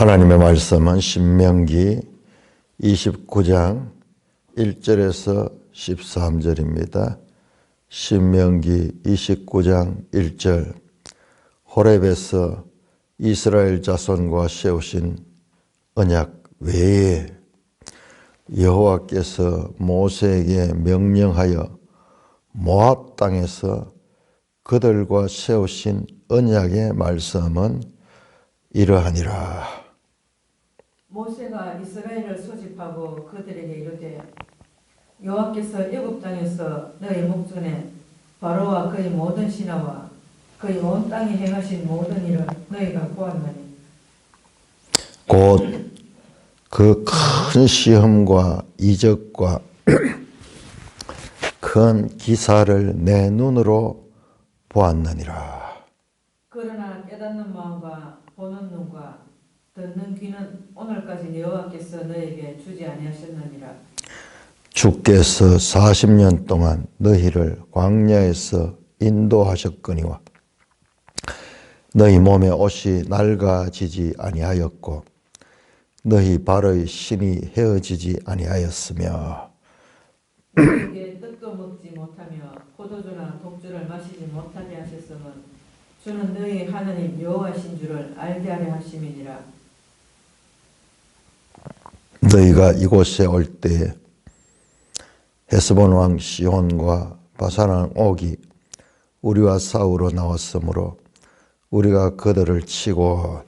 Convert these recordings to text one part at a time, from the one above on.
하나님의 말씀은 신명기 29장 1절에서 13절입니다. 신명기 29장 1절 호렙에서 이스라엘 자손과 세우신 언약 외에 여호와께서 모세에게 명령하여 모압 땅에서 그들과 세우신 언약의 말씀은 이러하니라. 모세가 이스라엘을 소집하고 그들에게 이르되 여호와께서 애굽 땅에서 너희 목전에 바로와 그의 모든 신하와 그의 온 땅에 행하신 모든 일을 너희가 보았나니 곧 그 큰 시험과 이적과 큰 기사를 내 눈으로 보았느니라. 그러나 깨닫는 마음과 보는 눈과 듣는 귀는 오늘까지 여호와께서 너에게 주지 아니하셨느니라. 주께서 40년 동안 너희를 광야에서 인도하셨거니와 너희 몸의 옷이 낡아지지 아니하였고 너희 발의 신이 헤어지지 아니하였으며 너희에게 떡도 먹지 못하며 포도주나 독주를 마시지 못하게 하셨음은 주는 너희 하나님 여호와신 줄을 알게 하려 하심이니라. 너희가 이곳에 올 때에 헤스본 왕 시혼과 바산 왕 옥이 우리와 싸우러 나왔으므로 우리가 그들을 치고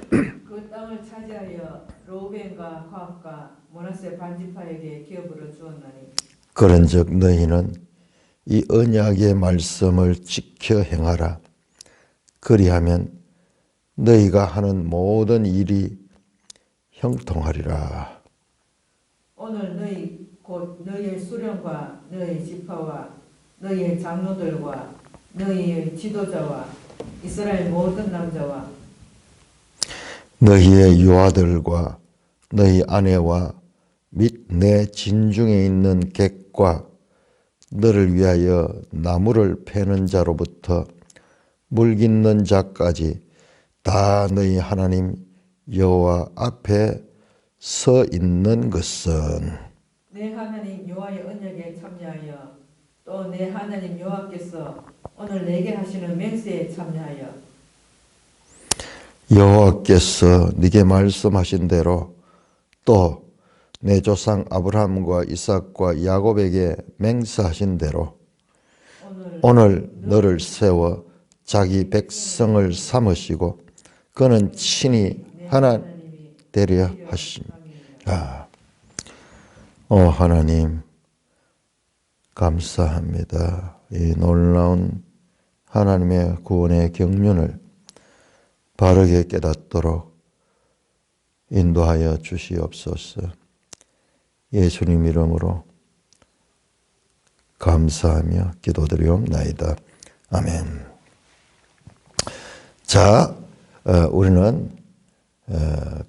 그 땅을 차지하여 로벤과 가앗과 므낫세 반지파에게 기업으로 주었나니 그런즉 너희는 이 언약의 말씀을 지켜 행하라. 그리하면 너희가 하는 모든 일이 형통하리라. 오늘 너희 곧 너희의 수령과 너희 지파와 너희의 장로들과 너희의 지도자와 이스라엘 모든 남자와 너희의 유아들과 너희 아내와 및 내 진중에 있는 객과 너를 위하여 나무를 패는 자로부터 물 깃는 자까지 다 너희 하나님 여호와 앞에 서 있는 것은 내 하나님 여호와의 언약에 참여하여 또 내 하나님 여호와께서 오늘 내게 하시는 맹세에 참여하여 여호와께서 네게 말씀하신 대로 또 내 조상 아브라함과 이삭과 야곱에게 맹세하신 대로 오늘 너를 세워 자기 백성을 삼으시고 그는 친히 하나 되려 하십니다. 하나님 감사합니다. 이 놀라운 하나님의 구원의 경륜을 바르게 깨닫도록 인도하여 주시옵소서. 예수님 이름으로 감사하며 기도드리옵나이다. 아멘. 자, 우리는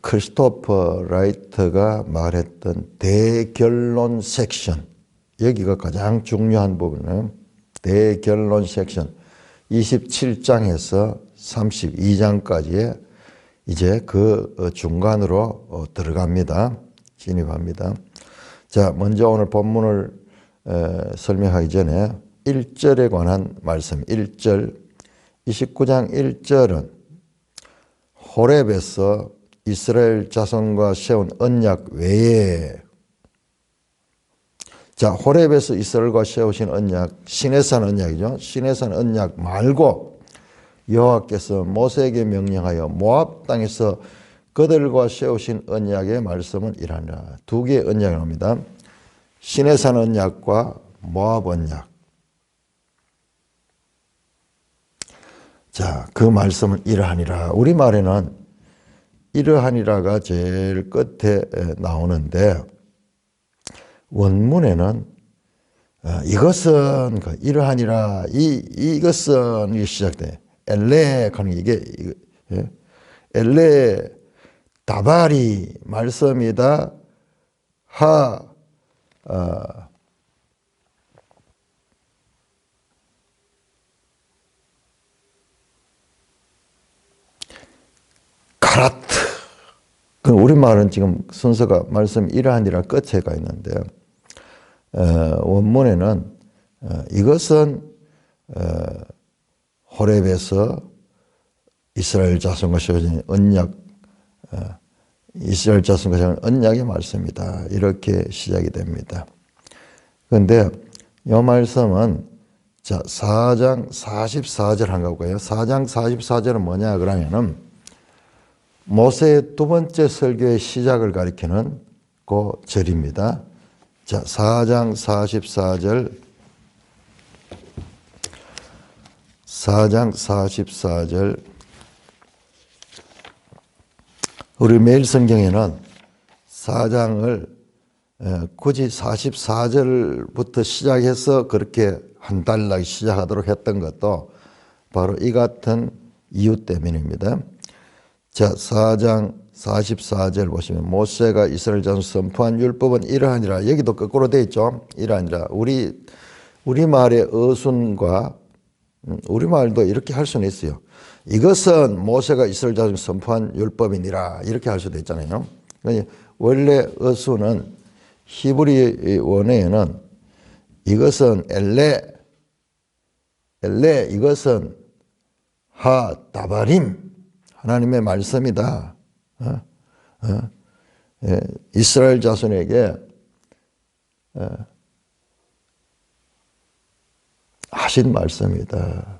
크리스토퍼 라이트가 말했던 대결론 섹션, 여기가 가장 중요한 부분은 대결론 섹션 27장에서 32장까지의 이제 그 중간으로 들어갑니다. 진입합니다. 자, 먼저 오늘 본문을 설명하기 전에 1절에 관한 말씀, 1절, 29장 1절은 호렙에서 이스라엘 자손과 세운 언약 외에, 자, 호렙에서 이스라엘과 세우신 언약, 시내산 언약이죠. 시내산 언약 말고 여호와께서 모세에게 명령하여 모압 땅에서 그들과 세우신 언약의 말씀은 이러하니라. 두 개의 언약을 합니다. 시내산 언약과 모압 언약. 자, 그 말씀은 이러하니라. 우리말에는 이러하니라가 제일 끝에 나오는데 원문에는 이것은 이러하니라, 이것은 이게 시작돼. 엘레 하는 이게 엘레 다발이 말씀이다. 카라트 그럼 우리말은 지금 순서가 말씀 이러하니라 끝에 가 있는데 원문에는 이것은 호렙에서 이스라엘 자손과 세워진 언약, 이스라엘 자손과 세워진 언약의 말씀이다. 이렇게 시작이 됩니다. 그런데 이 말씀은 자 4장 44절 한 거고요. 4장 44절은 뭐냐 그러면은 모세의 두 번째 설교의 시작을 가리키는 그 절입니다. 자, 4장 44절. 4장 44절. 우리 매일 성경에는 4장을 굳이 44절부터 시작해서 그렇게 한 달락 시작하도록 했던 것도 바로 이 같은 이유 때문입니다. 자, 4장 44절 보시면 모세가 이스라엘 자손 선포한 율법은 이러하니라. 여기도 거꾸로 되어 있죠. 이러하니라. 우리말의 어순과 우리말도 이렇게 할 수는 있어요. 이것은 모세가 이스라엘 자손 선포한 율법이니라. 이렇게 할 수도 있잖아요. 원래 어순은 히브리 원어에는 이것은 엘레 이것은 다바림 하나님의 말씀이다. 이스라엘 자손에게 하신 말씀이다.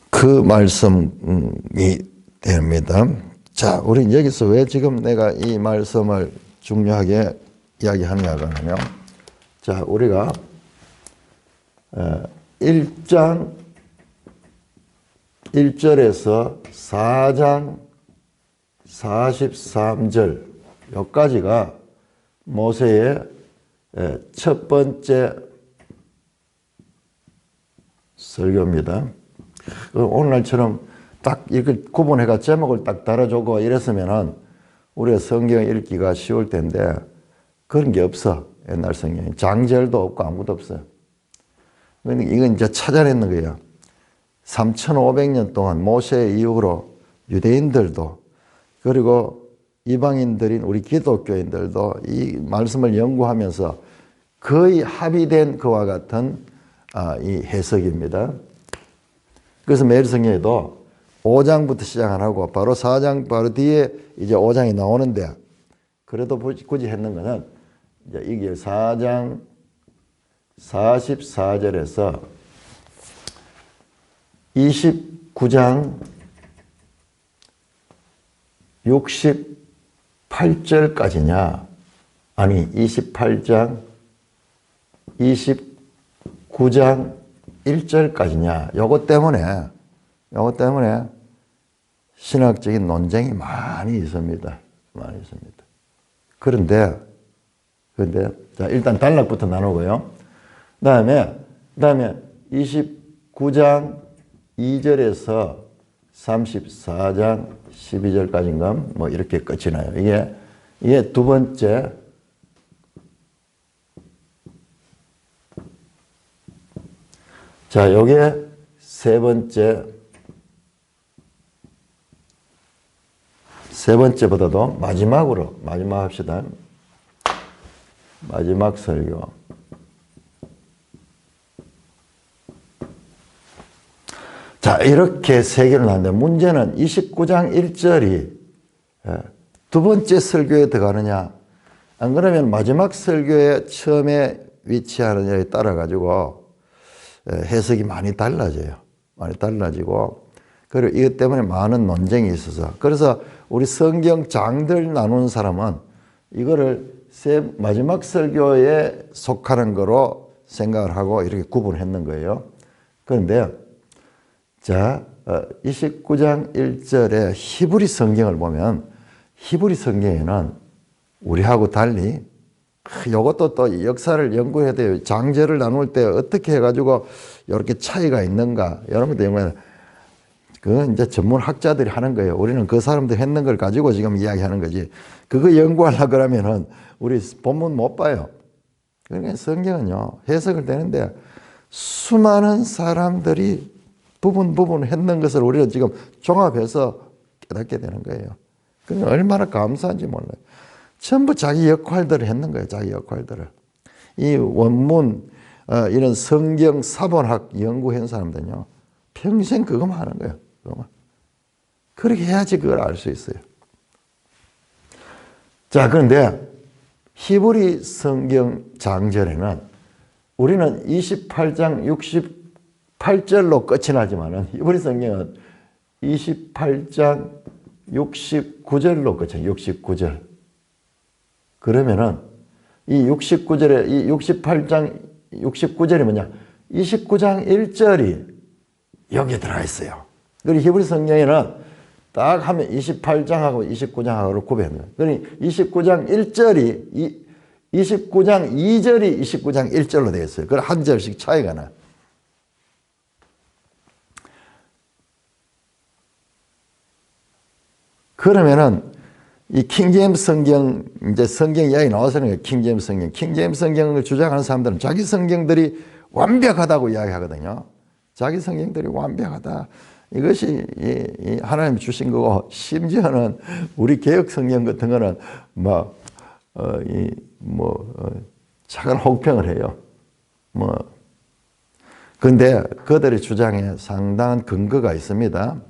그 말씀이 됩니다. 자, 우린 여기서 왜 지금 내가 이 말씀을 중요하게 이야기하느냐고 하면, 자, 우리가 1장 1절에서 4장 43절 여기까지가 모세의 첫 번째 설교입니다. 오늘날처럼 딱 이렇게 구분해가 제목을 딱 달아주고 이랬으면은 우리가 성경 읽기가 쉬울 텐데 그런 게 없어. 옛날 성경에 장절도 없고 아무것도 없어요. 그런데 이건 이제 찾아냈는 거예요. 3,500년 동안 모세 이후로 유대인들도 그리고 이방인들인 우리 기독교인들도 이 말씀을 연구하면서 거의 합의된 그와 같은 이 해석입니다. 그래서 매일 성경에도 5장부터 시작 안 하고 바로 4장 바로 뒤에 이제 5장이 나오는데 그래도 굳이 했는 거는 이제 이게 4장 44절에서 29장 68절까지냐 아니 28장 29장 1절까지냐 요것 때문에 신학적인 논쟁이 많이 있습니다. 많이 있습니다. 그런데 자, 일단 단락부터 나누고요. 그다음에 29장 2절에서 34장 12절까지인가 뭐 이렇게 끝이 나요. 이게 두 번째 자, 요게 세 번째보다도 마지막 합시다. 마지막 설교. 자, 이렇게 세 개로 나는데 문제는 29장 1절이 두 번째 설교에 들어가느냐, 안 그러면 마지막 설교에 처음에 위치하느냐에 따라 가지고 해석이 많이 달라져요. 많이 달라지고, 그리고 이것 때문에 많은 논쟁이 있어서, 그래서 우리 성경장들 나누는 사람은 이거를 마지막 설교에 속하는 거로 생각을 하고 이렇게 구분했는 거예요. 그런데 자, 29장 1절에 히브리 성경을 보면 히브리 성경에는 우리하고 달리 이것도 또 역사를 연구해야 돼요. 장제를 나눌 때 어떻게 해가지고 이렇게 차이가 있는가 여러분들 연구해야 그건 이제 전문 학자들이 하는 거예요. 우리는 그 사람들 했는 걸 가지고 지금 이야기하는 거지. 그거 연구하려고 그러면은 우리 본문 못 봐요. 그러니까 성경은요, 해석을 되는데 수많은 사람들이 부분 했는 것을 우리는 지금 종합해서 깨닫게 되는 거예요. 그러니까 얼마나 감사한지 몰라요. 전부 자기 역할들을 했는 거예요. 자기 역할들을. 이 원문 이런 성경 사본학 연구한 사람들은요. 평생 그것만 하는 거예요. 그것만. 그렇게 해야지 그걸 알 수 있어요. 자, 그런데 히브리 성경 장절에는 우리는 28장 68절로 끝이 나지만은 히브리 성경은 28장 69절로 끝이에요. 69절. 그러면은 이 69절에 이 68장 69절이 뭐냐? 29장 1절이 여기에 들어가 있어요. 그리고 히브리 성경에는 딱 하면 28장하고 29장하고를 구별해요. 그러니 29장 1절이 29장 2절이 29장 1절로 되어 있어요. 그걸 한 절씩 차이가 나. 그러면은 이 킹제임스 성경, 이제 성경 이야기 나와서는 킹제임스 성경. 킹제임스 성경을 주장하는 사람들은 자기 성경들이 완벽하다고 이야기하거든요. 자기 성경들이 완벽하다. 이것이 하나님 주신 거고, 심지어는 우리 개혁 성경 같은 거는 차가운 혹평을 해요. 근데 그들의 주장에 상당한 근거가 있습니다.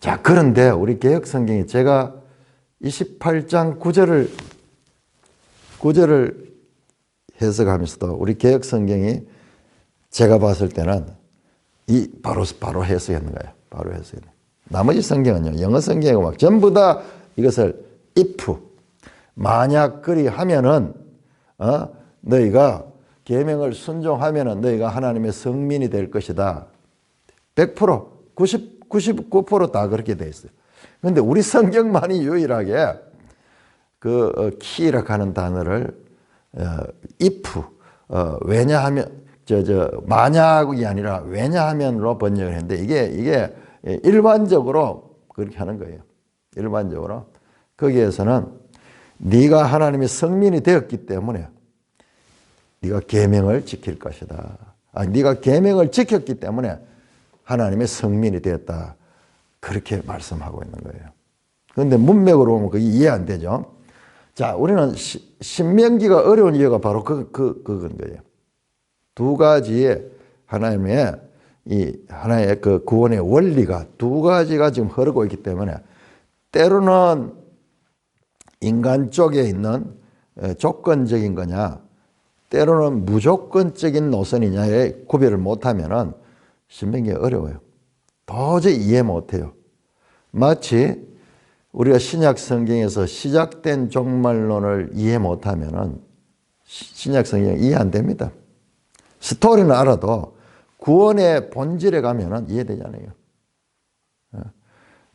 자, 그런데 우리 개혁 성경이 제가 28장 9절을 해석하면서도 우리 개혁 성경이 제가 봤을 때는 바로 해석했는 거예요. 바로 해석했는. 나머지 성경은요, 영어 성경이고 막 전부 다 이것을 if, 만약 그리 하면은, 너희가 계명을 순종하면은 너희가 하나님의 성민이 될 것이다. 100%, 99% 다 그렇게 돼 있어요. 그런데 우리 성경만이 유일하게 키라고 하는 단어를 if, 왜냐하면 만약이 아니라 왜냐하면으로 번역을 했는데 이게 일반적으로 그렇게 하는 거예요. 일반적으로. 거기에서는 네가 하나님의 성민이 되었기 때문에 네가 계명을 지킬 것이다. 네가 계명을 지켰기 때문에 하나님의 성민이 되었다. 그렇게 말씀하고 있는 거예요. 그런데 문맥으로 보면 그게 이해 안 되죠. 자, 우리는 신명기가 어려운 이유가 바로 그건 거예요. 두 가지의 하나님의 하나의 그 구원의 원리가 두 가지가 지금 흐르고 있기 때문에 때로는 인간 쪽에 있는 조건적인 거냐, 때로는 무조건적인 노선이냐의 구별을 못하면은 신명기가 어려워요. 도저히 이해 못해요. 마치 우리가 신약 성경에서 시작된 종말론을 이해 못하면은 신약 성경 이해 안 됩니다. 스토리는 알아도 구원의 본질에 가면은 이해되지 않아요.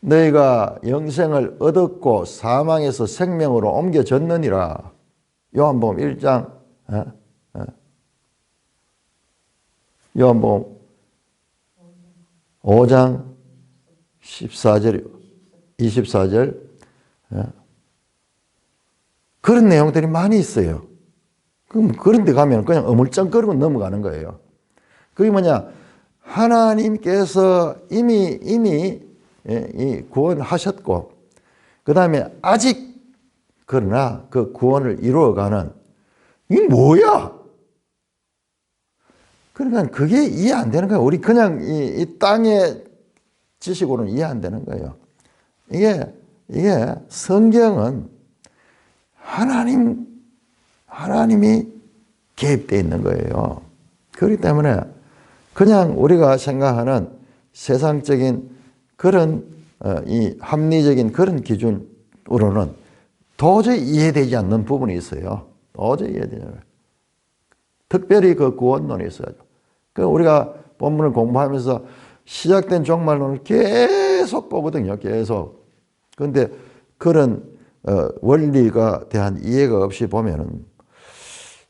너희가 영생을 얻었고 사망에서 생명으로 옮겨졌느니라. 요한복음 1장, 요한복음 5장 14절, 24절. 그런 내용들이 많이 있어요. 그럼 그런 데 가면 그냥 어물쩡거리고 넘어가는 거예요. 그게 뭐냐? 하나님께서 이미 구원하셨고, 그 다음에 아직 그러나 그 구원을 이루어가는 이게 뭐야? 그러니까 그게 이해 안 되는 거예요. 우리 그냥 이 땅의 지식으로는 이해 안 되는 거예요. 이게 성경은 하나님이 개입되어 있는 거예요. 그렇기 때문에 그냥 우리가 생각하는 세상적인 그런 이 합리적인 그런 기준으로는 도저히 이해되지 않는 부분이 있어요. 도저히 이해되지 않아요. 특별히 그 구원론이 있어요. 그 우리가 본문을 공부하면서 시작된 종말론을 계속 보거든요. 계속. 그런데 그런 원리가 대한 이해가 없이 보면은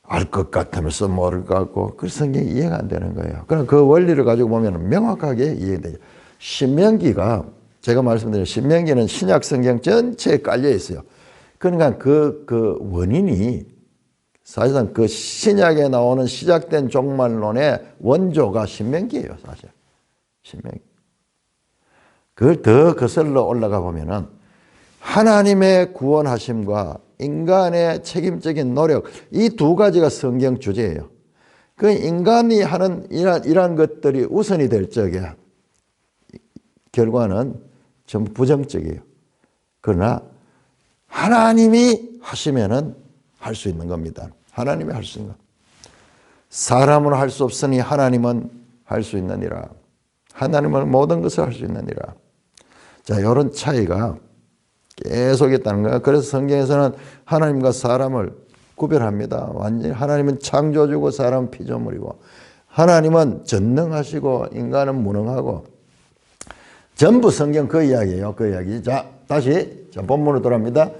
알 것 같으면서 모를 것 같고 그 성경이 이해가 안 되는 거예요. 그럼 그 원리를 가지고 보면 명확하게 이해되죠. 신명기가 제가 말씀드린 신명기는 신약 성경 전체에 깔려 있어요. 그러니까 그 원인이 사실상 그 신약에 나오는 시작된 종말론의 원조가 신명기예요, 사실. 신명기. 그걸 더 거슬러 올라가 보면은 하나님의 구원하심과 인간의 책임적인 노력, 이 두 가지가 성경 주제예요. 그 인간이 하는 이러한 것들이 우선이 될 적에 결과는 전부 부정적이에요. 그러나 하나님이 하시면은 할 수 있는 겁니다. 하나님이 할 수 있는 것. 사람으로 할 수 없으니 하나님은 할 수 있느니라. 하나님은 모든 것을 할 수 있느니라. 자, 이런 차이가 계속 있다는 거예요. 그래서 성경에서는 하나님과 사람을 구별합니다. 완전히 하나님은 창조주고 사람은 피조물이고, 하나님은 전능하시고 인간은 무능하고, 전부 성경 그 이야기예요. 그 이야기. 자, 다시 본문으로 돌아옵니다.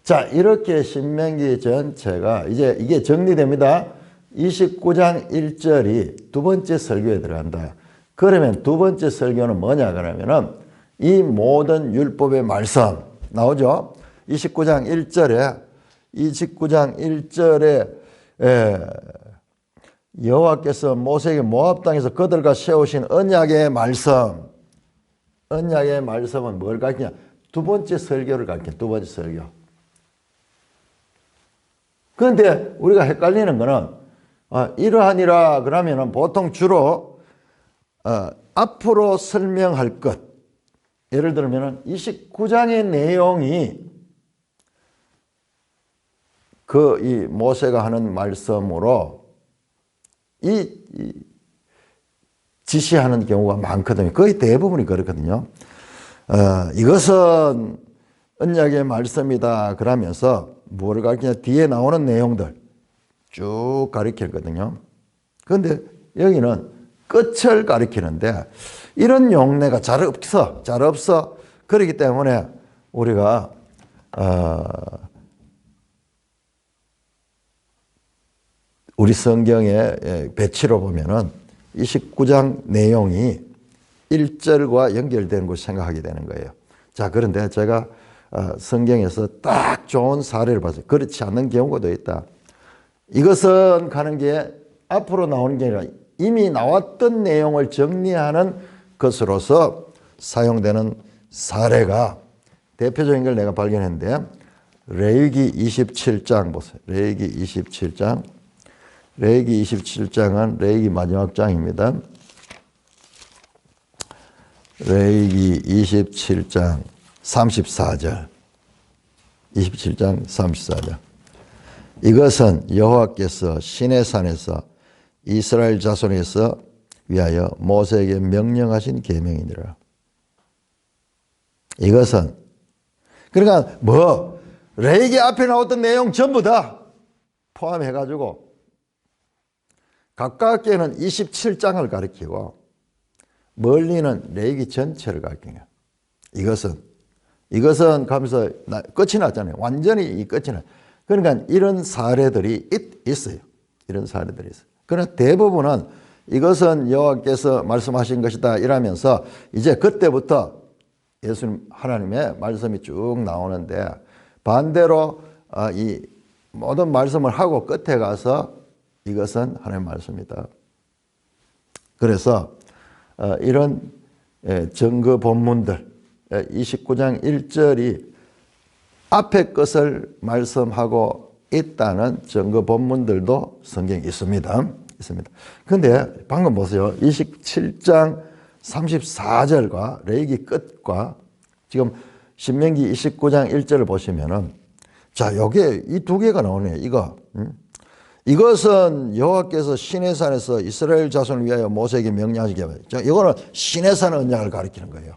자, 이렇게 신명기 전체가 이제 이게 정리됩니다. 29장 1절이 두 번째 설교에 들어간다. 그러면 두 번째 설교는 뭐냐 그러면은 이 모든 율법의 말씀 나오죠. 29장 1절에 여호와께서 모세에게 모압 땅에서 그들과 세우신 언약의 말씀. 언약의 말씀은 뭘 가르치냐? 두 번째 설교를 가르치냐. 두 번째 설교. 그런데 우리가 헷갈리는 거는 이러하니라 그러면은 보통 주로 앞으로 설명할 것, 예를 들면은 29장의 내용이 이 모세가 하는 말씀으로 지시하는 경우가 많거든요. 거의 대부분이 그렇거든요. 이것은 언약의 말씀이다 그러면서 뭐를 가르치냐, 뒤에 나오는 내용들 쭉 가르치거든요. 그런데 여기는 끝을 가르치는데 이런 용례가 잘 없어. 그렇기 때문에 우리가 우리 성경의 배치로 보면은 29장 내용이 1절과 연결되는 걸 생각하게 되는 거예요. 자, 그런데 제가 성경에서 딱 좋은 사례를 봤어요. 그렇지 않는 경우도 있다. 이것은 가는 게 앞으로 나오는 게 아니라 이미 나왔던 내용을 정리하는 것으로서 사용되는 사례가 대표적인 걸 내가 발견했는데, 레위기 27장 보세요. 레위기 27장. 레위기 27장은 레위기 마지막 장입니다. 레위기 27장 34절. 27장 34절. 이것은 여호와께서 시내산에서 이스라엘 자손에서 위하여 모세에게 명령하신 계명이니라. 이것은 그러니까 레위기 앞에 나왔던 내용 전부 다 포함해가지고 가깝게는 27장을 가리키고 멀리는 레위기 전체를 가리키는 거예요. 이것은 가면서 끝이 났잖아요. 완전히 끝이 났어요. 그러니까 이런 사례들이 있어요. 이런 사례들이 있어요. 그러나 대부분은 이것은 여호와께서 말씀하신 것이다 이러면서 이제 그때부터 예수님 하나님의 말씀이 쭉 나오는데, 반대로 이 모든 말씀을 하고 끝에 가서 이것은 하나님의 말씀이다. 그래서 이런 증거 본문들 29장 1절이 앞에 것을 말씀하고 있다는 증거 본문들도 성경에 있습니다. 그런데 방금 보세요. 27장 34절과 레위기 끝과 지금 신명기 29장 1절을 보시면은, 자, 요게 이 두 개가 나오네요. 이것은 여호와께서 시내산에서 이스라엘 자손을 위하여 모세에게 명령하신 계명. 자, 이거는 시내산 언약을 가리키는 거예요.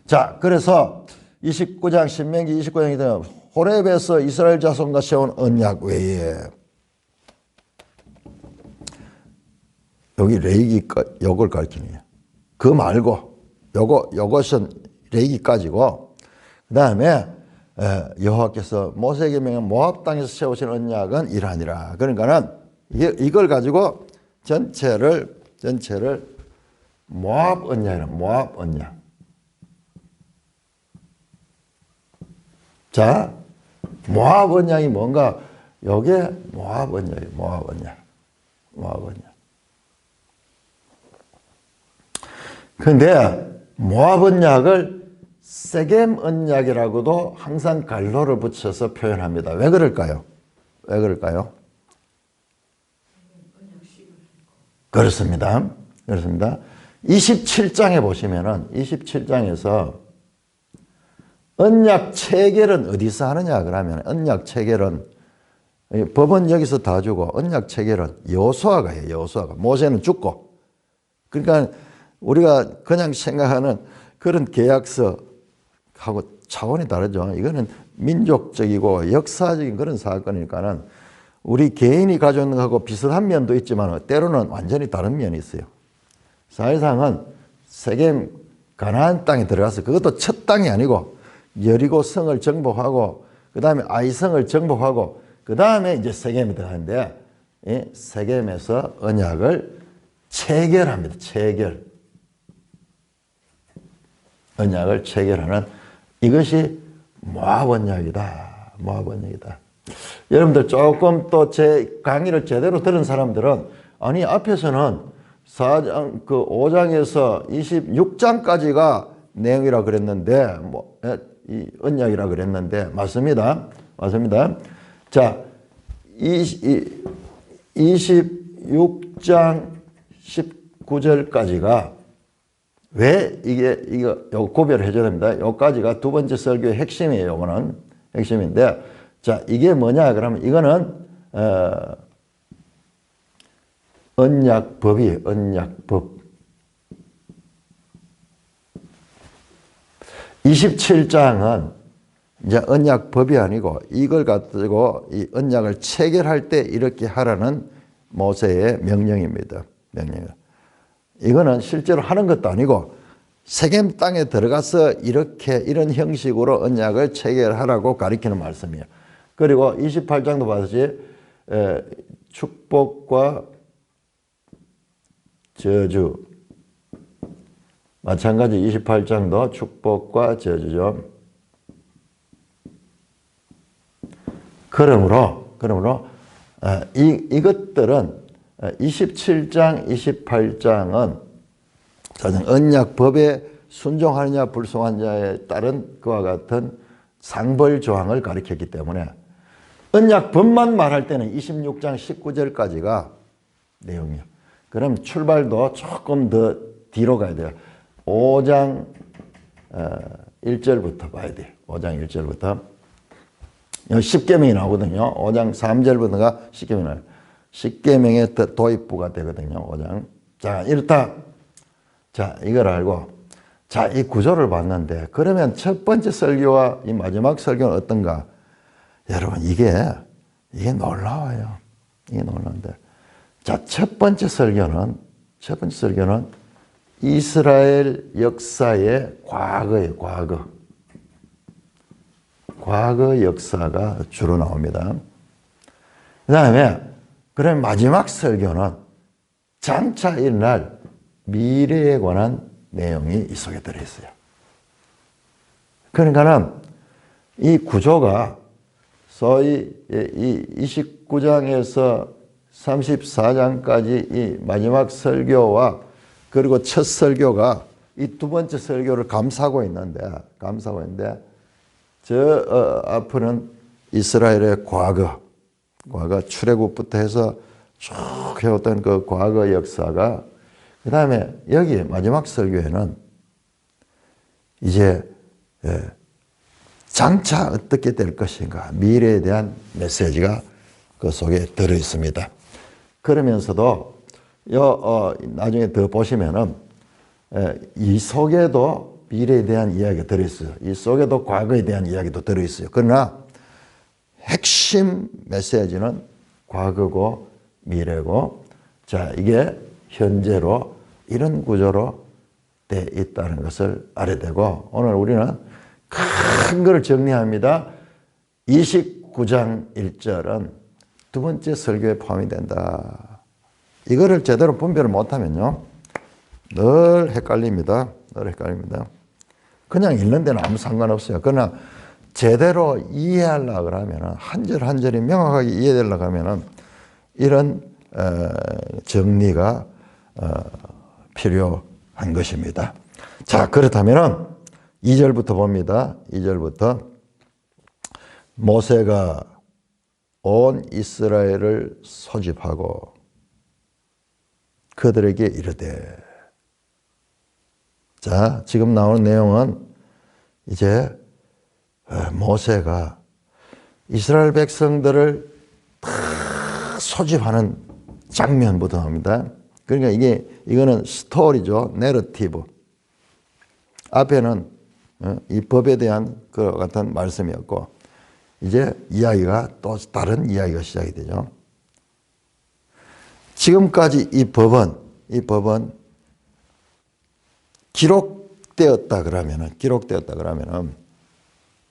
자, 그래서 29장 신명기 29장에 되면 호렙에서 이스라엘 자손과 세운 언약 외에 여기 레위기 요걸 가리키는 거예요. 그 말고 요것은 레위기까지고, 그 다음에 여호와께서 모세에게 명한 모압 땅에서 세우신 언약은 이러하니라. 그러니까는 이걸 가지고 전체를 모압 언약이라. 모압 언약. 자, 모압 언약이 뭔가 요게 모압 언약이에요. 모압 언약. 모압 언약. 근데 모압 언약을 세겜 언약이라고도 항상 갈로를 붙여서 표현합니다. 왜 그럴까요? 왜 그럴까요? 그렇습니다. 그렇습니다. 27장에 보시면은 27장에서 언약 체결은 어디서 하느냐 그러면 언약 체결은 법은 여기서 다 주고 언약 체결은 여호수아가 해요. 여호수아가. 모세는 죽고. 그러니까 우리가 그냥 생각하는 그런 계약서하고 차원이 다르죠. 이거는 민족적이고 역사적인 그런 사건이니까는 우리 개인이 가져오는 것하고 비슷한 면도 있지만 때로는 완전히 다른 면이 있어요. 사실상은 세겜 가나안 땅에 들어가서 그것도 첫 땅이 아니고 여리고 성을 정복하고 그 다음에 아이성을 정복하고 그 다음에 이제 세겜이 들어가는데 세겜에서 언약을 체결합니다. 체결. 언약을 체결하는 이것이 모압 언약이다. 모압 언약이다. 여러분들 조금 또 제 강의를 제대로 들은 사람들은 아니 앞에서는 5장에서 26장까지가 내용이라 그랬는데 이 언약이라 그랬는데 맞습니다. 맞습니다. 자, 26장 19절까지가 왜 이거 구별을 해줘야 됩니다. 여기까지가 두 번째 설교의 핵심이에요. 이거는 핵심인데, 자, 이게 뭐냐? 그러면 이거는 언약법이에요. 언약법. 27장은 이제 언약법이 아니고 이걸 가지고 이 언약을 체결할 때 이렇게 하라는 모세의 명령입니다. 명령. 이거는 실제로 하는 것도 아니고 세겜 땅에 들어가서 이런 형식으로 언약을 체결하라고 가리키는 말씀이에요. 그리고 28장도 봤듯이 축복과 저주 마찬가지 28장도 축복과 저주죠. 그러므로 이것들은 27장, 28장은 언약법에 순종하느냐 불순종하느냐에 따른 그와 같은 상벌 조항을 가리켰기 때문에 언약법만 말할 때는 26장 19절까지가 내용이에요. 그럼 출발도 조금 더 뒤로 가야 돼요. 5장 1절부터 봐야 돼요. 5장 1절부터. 10계명이 나오거든요. 5장 3절부터가 10계명이 나와요. 10계명의 도입부가 되거든요. 5장. 자, 이렇다. 자, 이걸 알고. 자, 이 구조를 봤는데, 그러면 첫 번째 설교와 이 마지막 설교는 어떤가? 여러분, 이게 놀라워요. 이게 놀라운데. 자, 첫 번째 설교는 이스라엘 역사의 과거예요, 과거. 과거 역사가 주로 나옵니다. 그 다음에, 그럼 마지막 설교는 장차 일어날 미래에 관한 내용이 이 속에 들어있어요. 그러니까는 이 구조가 소위 이 29장에서 34장까지 이 마지막 설교와 그리고 첫 설교가 이 두 번째 설교를 감싸고 있는데 저 앞은 이스라엘의 과거 출애굽부터 해서 쭉 해왔던 그 과거 역사가 그 다음에 여기 마지막 설교에는 이제 장차 어떻게 될 것인가 미래에 대한 메시지가 그 속에 들어 있습니다. 그러면서도 나중에 더 보시면은 이 속에도 미래에 대한 이야기가 들어 있어요. 이 속에도 과거에 대한 이야기도 들어 있어요. 그러나 핵심 메시지는 과거고 미래고, 자, 이게 현재로 이런 구조로 돼 있다는 것을 알아야 되고, 오늘 우리는 큰 걸 정리합니다. 29장 1절은 두 번째 설교에 포함이 된다. 이거를 제대로 분별을 못하면요, 늘 헷갈립니다. 그냥 읽는 데는 아무 상관없어요. 그러나 제대로 이해하려고 하면 한 절 한 절이 명확하게 이해되려고 하면 이런 정리가 필요한 것입니다. 자, 그렇다면 2절부터 봅니다. 2절부터 모세가 온 이스라엘을 소집하고 그들에게 이르되, 자, 지금 나오는 내용은 이제 모세가 이스라엘 백성들을 다 소집하는 장면부터 합니다. 그러니까 이거는 스토리죠. 내러티브. 앞에는 이 법에 대한 그 같은 말씀이었고, 이제 이야기가 또 다른 이야기가 시작이 되죠. 지금까지 이 법은 기록되었다 그러면은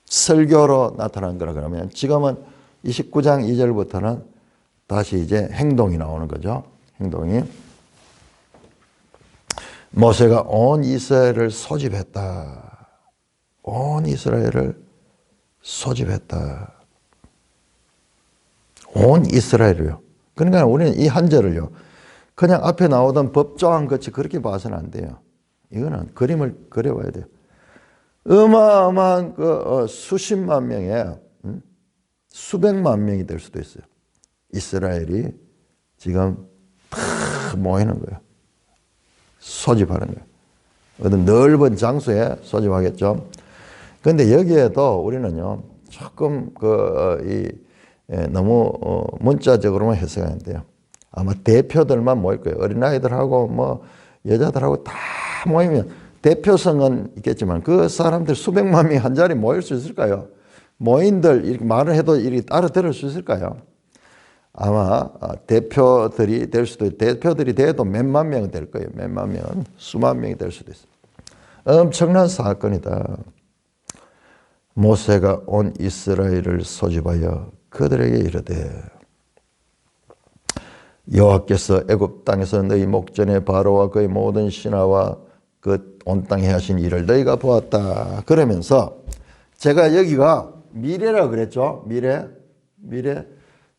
설교로 나타난 거라 그러면, 지금은 29장 2절부터는 다시 이제 행동이 나오는 거죠. 행동이. 모세가 온 이스라엘을 소집했다. 온 이스라엘을 소집했다. 온 이스라엘을요. 그러니까 우리는 이 한 절을요, 그냥 앞에 나오던 법조항 같이 그렇게 봐서는 안 돼요. 이거는 그림을 그려봐야 돼요. 어마어마한 수십만 명의 수백만 명이 될 수도 있어요. 이스라엘이 지금 다 모이는 거예요. 소집하는 거예요. 어떤 넓은 장소에 소집하겠죠. 그런데 여기에도 우리는요, 조금 너무 문자적으로만 해석하는데요. 아마 대표들만 모일 거예요. 어린아이들하고 뭐 여자들하고 다 모이면 대표성은 있겠지만 그 사람들 수백만 명이 한 자리에 모일 수 있을까요? 모인들 이렇게 말을 해도 이렇게 알아들을 수 있을까요? 아마 대표들이 될 수도 있고, 대표들이 돼도 몇만 명이 될 거예요. 몇만 명은 수만 명이 될 수도 있어요. 엄청난 사건이다. 모세가 온 이스라엘을 소집하여 그들에게 이르되, 여호와께서 애굽 땅에서 너희 목전에 바로와 그의 모든 신하와 그 온 땅에 하신 일을 너희가 보았다. 그러면서 제가 여기가 미래라 그랬죠. 미래.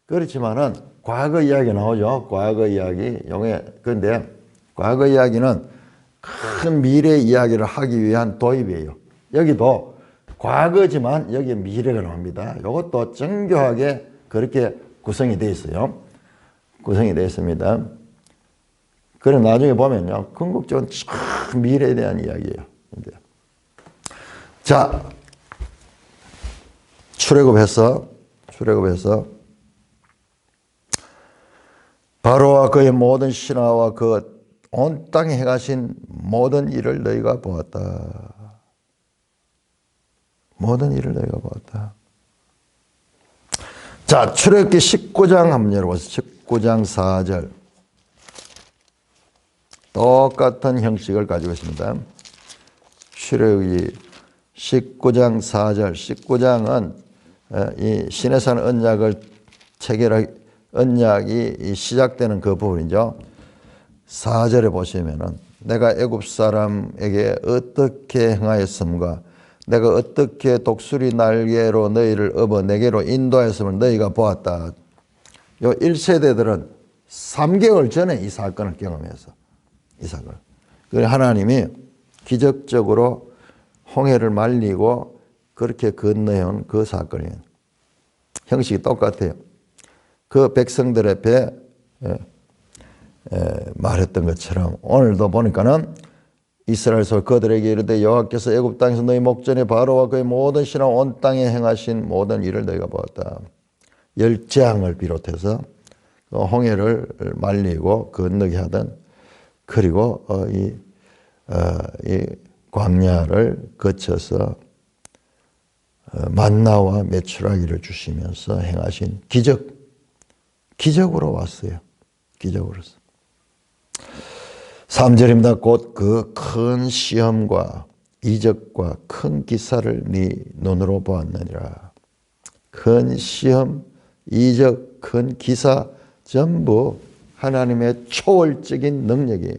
그렇지만은 과거 이야기 나오죠. 과거 이야기. 그런데 과거 이야기는 큰 미래 이야기를 하기 위한 도입이에요. 여기도 과거지만 여기에 미래가 나옵니다. 이것도 정교하게 그렇게 구성이 되어 있어요. 구성이 되어 있습니다. 그래 나중에 보면요, 궁극적으로 참 미래에 대한 이야기예요. 자, 출애굽해서 바로와 그의 모든 신하와 그 온 땅에 행하신 모든 일을 너희가 보았다. 모든 일을 너희가 보았다. 자, 출애굽기 19장 한번 열어보세요. 19장 4절. 똑같은 형식을 가지고 있습니다. 출애굽기 19장 4절. 19장은 이 시내산 언약을 언약이 시작되는 그 부분이죠. 4절에 보시면은 내가 애굽 사람에게 어떻게 행하였음과 내가 어떻게 독수리 날개로 너희를 업어 내게로 인도하였음을 너희가 보았다. 요 1세대들은 3개월 전에 이 사건을 경험해서 이 사건. 그래서 하나님이 기적적으로 홍해를 말리고 그렇게 건너온 그 사건이에요. 형식이 똑같아요. 그 백성들 앞에 말했던 것처럼 오늘도 보니까는 이스라엘서 그들에게 이르되 여호와께서 애굽 땅에서 너희 목전에 바로와 그의 모든 신하와 온 땅에 행하신 모든 일을 너희가 보았다. 열재앙을 비롯해서 홍해를 말리고 건너게 하던, 그리고 이 광야를 거쳐서 만나와 메추라기를 주시면서 행하신 기적으로 왔어요. 기적으로서. 3절입니다. 곧 그 큰 시험과 이적과 큰 기사를 네 눈으로 보았느니라. 큰 시험, 이적, 큰 기사 전부 하나님의 초월적인 능력이에요.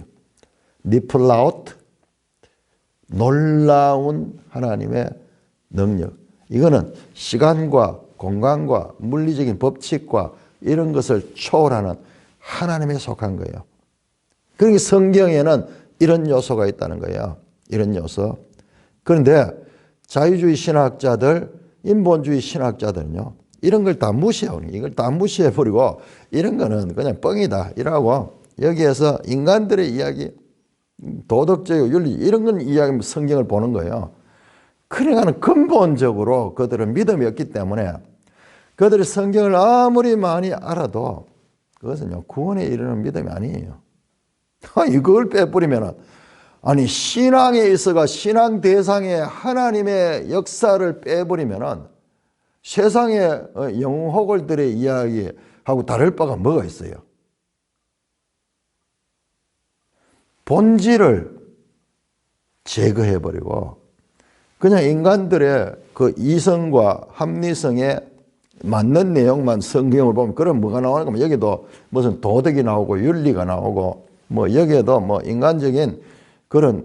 니플라우트, 놀라운 하나님의 능력. 이거는 시간과 공간과 물리적인 법칙과 이런 것을 초월하는 하나님에 속한 거예요. 그러니까 성경에는 이런 요소가 있다는 거예요. 이런 요소. 그런데 자유주의 신학자들, 인본주의 신학자들은요, 이런 걸 다 무시하고, 이걸 다 무시해버리고, 이런 거는 그냥 뻥이다. 이라고 여기에서 인간들의 이야기, 도덕적 윤리, 이런 건 이야기, 성경을 보는 거예요. 그러니까 근본적으로 그들은 믿음이 없기 때문에 그들이 성경을 아무리 많이 알아도 그것은요, 구원에 이르는 믿음이 아니에요. 이걸 빼버리면은, 아니, 신앙에 있어가 신앙 대상에 하나님의 역사를 빼버리면은 세상의 영혼들의 이야기하고 다를 바가 뭐가 있어요? 본질을 제거해버리고 그냥 인간들의 그 이성과 합리성에 맞는 내용만 성경을 보면, 그럼 뭐가 나오는가 하면 여기도 무슨 도덕이 나오고 윤리가 나오고 뭐 여기에도 뭐 인간적인 그런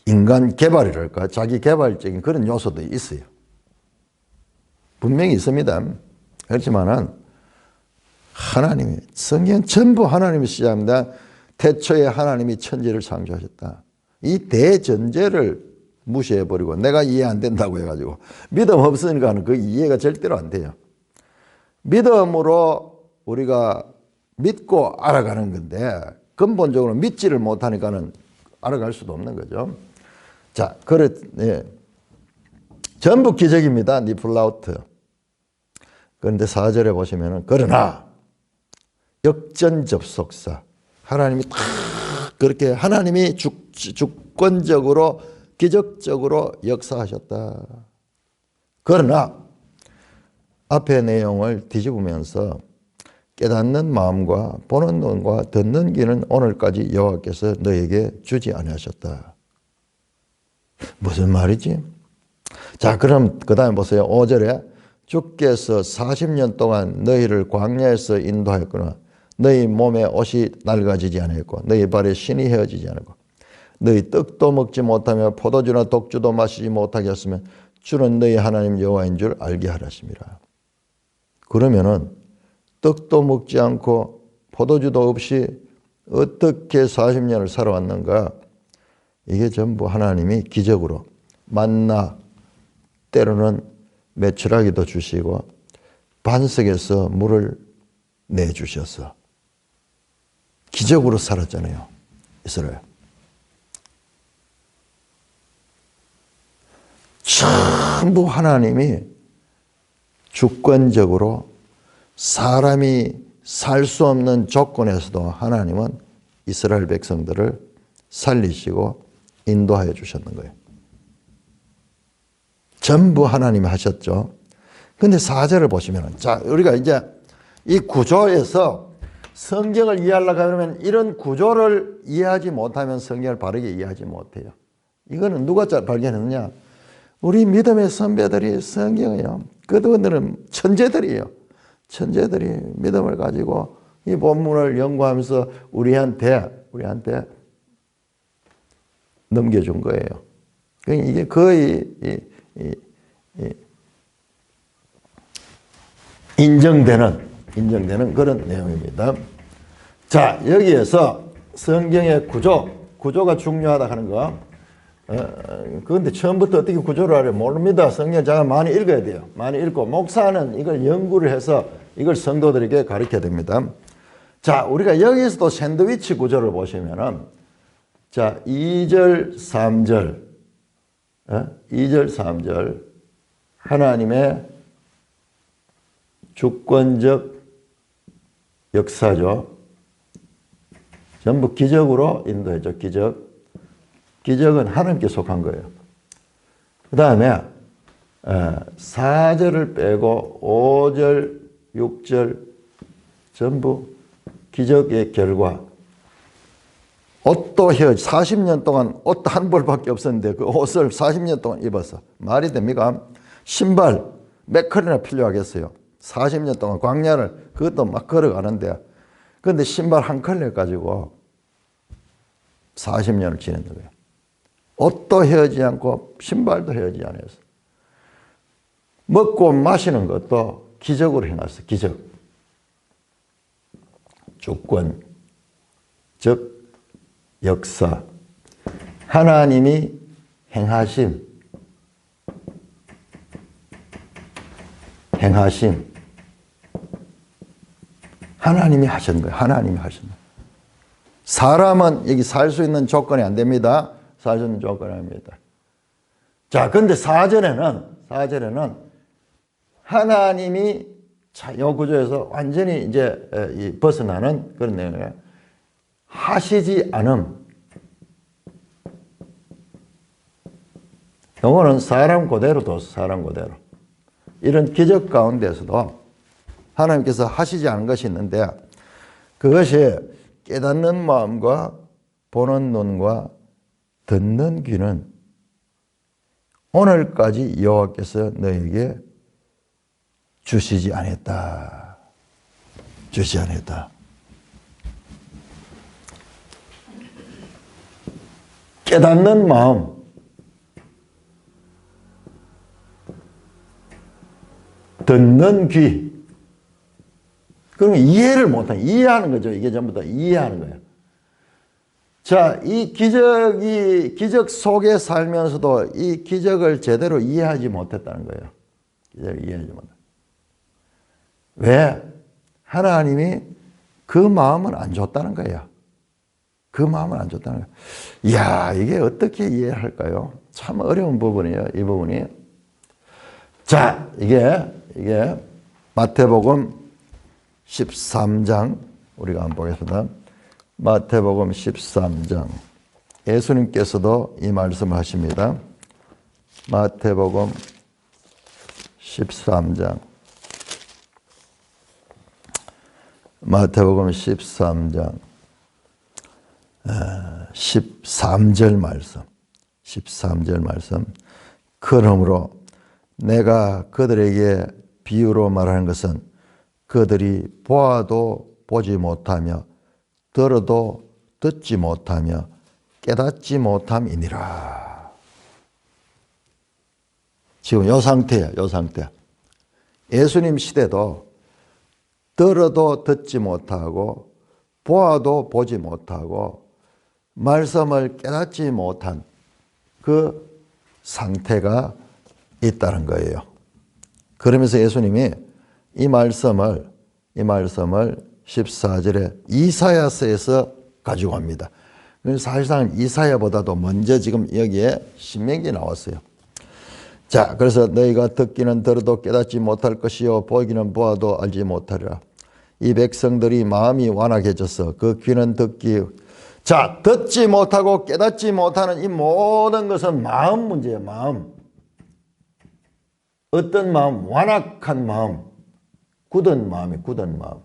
인간 개발이랄까, 자기 개발적인 그런 요소도 있어요. 분명히 있습니다. 그렇지만은 하나님이, 성경 전부 하나님이 시작합니다. 태초에 하나님이 천지를 창조하셨다. 이 대전제를 무시해버리고 내가 이해 안 된다고 해가지고 믿음 없으니까는 그 이해가 절대로 안 돼요. 믿음으로 우리가 믿고 알아가는 건데 근본적으로 믿지를 못하니까는 알아갈 수도 없는 거죠. 자, 전부 기적입니다. 니플라우트. 그런데 4절에 보시면은, 그러나 역전접속사, 하나님이 다 그렇게 하나님이 주권적으로 기적적으로 역사하셨다. 그러나 앞의 내용을 뒤집으면서 깨닫는 마음과 보는 눈과 듣는 귀는 오늘까지 여호와께서 너에게 주지 아니하셨다. 무슨 말이지? 자, 그럼 그 다음에 보세요. 5절에 주께서 40년 동안 너희를 광야에서 인도하였거나 너희 몸에 옷이 낡아지지 않았고 너희 발에 신이 헤어지지 않았고 너희 떡도 먹지 못하며 포도주나 독주도 마시지 못하게 했으면 주는 너희 하나님 여호와인 줄 알게 하라심이라. 그러면은 떡도 먹지 않고 포도주도 없이 어떻게 40년을 살아왔는가? 이게 전부 하나님이 기적으로 만나, 때로는 메추라기도 주시고 반석에서 물을 내주셔서 기적으로 살았잖아요. 이스라엘. 전부 하나님이 주권적으로 사람이 살 수 없는 조건에서도 하나님은 이스라엘 백성들을 살리시고 인도하여 주셨는 거예요. 전부 하나님이 하셨죠. 근데 4절을 보시면, 자, 우리가 이제 이 구조에서 성경을 이해하려고 하면 이런 구조를 이해하지 못하면 성경을 바르게 이해하지 못해요. 이거는 누가 발견했느냐? 우리 믿음의 선배들이 성경이요. 그들은 천재들이에요. 천재들이 믿음을 가지고 이 본문을 연구하면서 우리한테 넘겨준 거예요. 이게 거의 인정되는 그런 내용입니다. 자, 여기에서 성경의 구조가 중요하다 하는 거. 그런데 처음부터 어떻게 구조를 하려 모릅니다. 성경을 제가 많이 읽어야 돼요. 많이 읽고 목사는 이걸 연구를 해서 이걸 성도들에게 가르쳐야 됩니다. 자, 우리가 여기에서도 샌드위치 구조를 보시면은, 자, 2절, 3절, 2절, 3절 하나님의 주권적 역사죠. 전부 기적으로 인도했죠. 기적은 하나님께 속한 거예요. 그 다음에 4절을 빼고 5절, 6절 전부 기적의 결과. 옷도 40년 동안 옷 한 벌밖에 없었는데 그 옷을 40년 동안 입었어. 말이 됩니까? 신발 몇 컬이나 필요하겠어요. 40년 동안 광야를 그것도 막 걸어가는데, 그런데 신발 한 컬레 가지고 40년을 지낸 거예요. 옷도 헤어지지 않고 신발도 헤어지지 않았어. 먹고 마시는 것도 기적으로 행했어. 기적. 주권, 즉 역사. 하나님이 행하심. 하나님이 하신 거예요. 하나님이 하신 거예요. 사람은 여기 살 수 있는 조건이 안 됩니다. 살 수 있는 조건이 아닙니다. 자, 근데 4절에는 하나님이 이 구조에서 완전히 이제 벗어나는 그런 내용이에요. 하시지 않음. 요거는 사람 그대로 뒀어. 사람 그대로. 이런 기적 가운데서도 하나님께서 하시지 않은 것이 있는데 그것이 깨닫는 마음과 보는 눈과 듣는 귀는 오늘까지 여호와께서 너에게 주시지 않았다. 주시지 않았다. 깨닫는 마음, 듣는 귀. 그러면 이해를 못하는, 이해하는 거죠. 이게 전부 다 이해하는 거예요. 자, 이 기적 속에 살면서도 이 기적을 제대로 이해하지 못했다는 거예요. 기적을 이해하지 못했다. 왜? 하나님이 그 마음을 안 줬다는 거예요. 그 마음을 안 줬다는 거예요. 이야, 이게 어떻게 이해할까요? 참 어려운 부분이에요. 이 부분이. 자, 이게 마태복음 13장 우리가 한번 보겠습니다. 마태복음 13장. 예수님께서도 이 말씀을 하십니다. 마태복음 13장. 마태복음 13장 13절 말씀. 13절 말씀. 그러므로 내가 그들에게 비유로 말하는 것은 그들이 보아도 보지 못하며 들어도 듣지 못하며 깨닫지 못함이니라. 지금 요 상태예요. 요 상태. 예수님 시대도 들어도 듣지 못하고 보아도 보지 못하고 말씀을 깨닫지 못한 그 상태가 있다는 거예요. 그러면서 예수님이 이 말씀을 14절에 이사야서에서 가지고 옵니다. 사실상 이사야보다도 먼저 지금 여기에 신명기 나왔어요. 자, 그래서 너희가 듣기는 들어도 깨닫지 못할 것이요 보기는 보아도 알지 못하리라. 이 백성들이 마음이 완악해져서 그 귀는 듣기. 자, 듣지 못하고 깨닫지 못하는 이 모든 것은 마음 문제예요. 마음. 어떤 마음? 완악한 마음. 굳은 마음이 굳은 마음.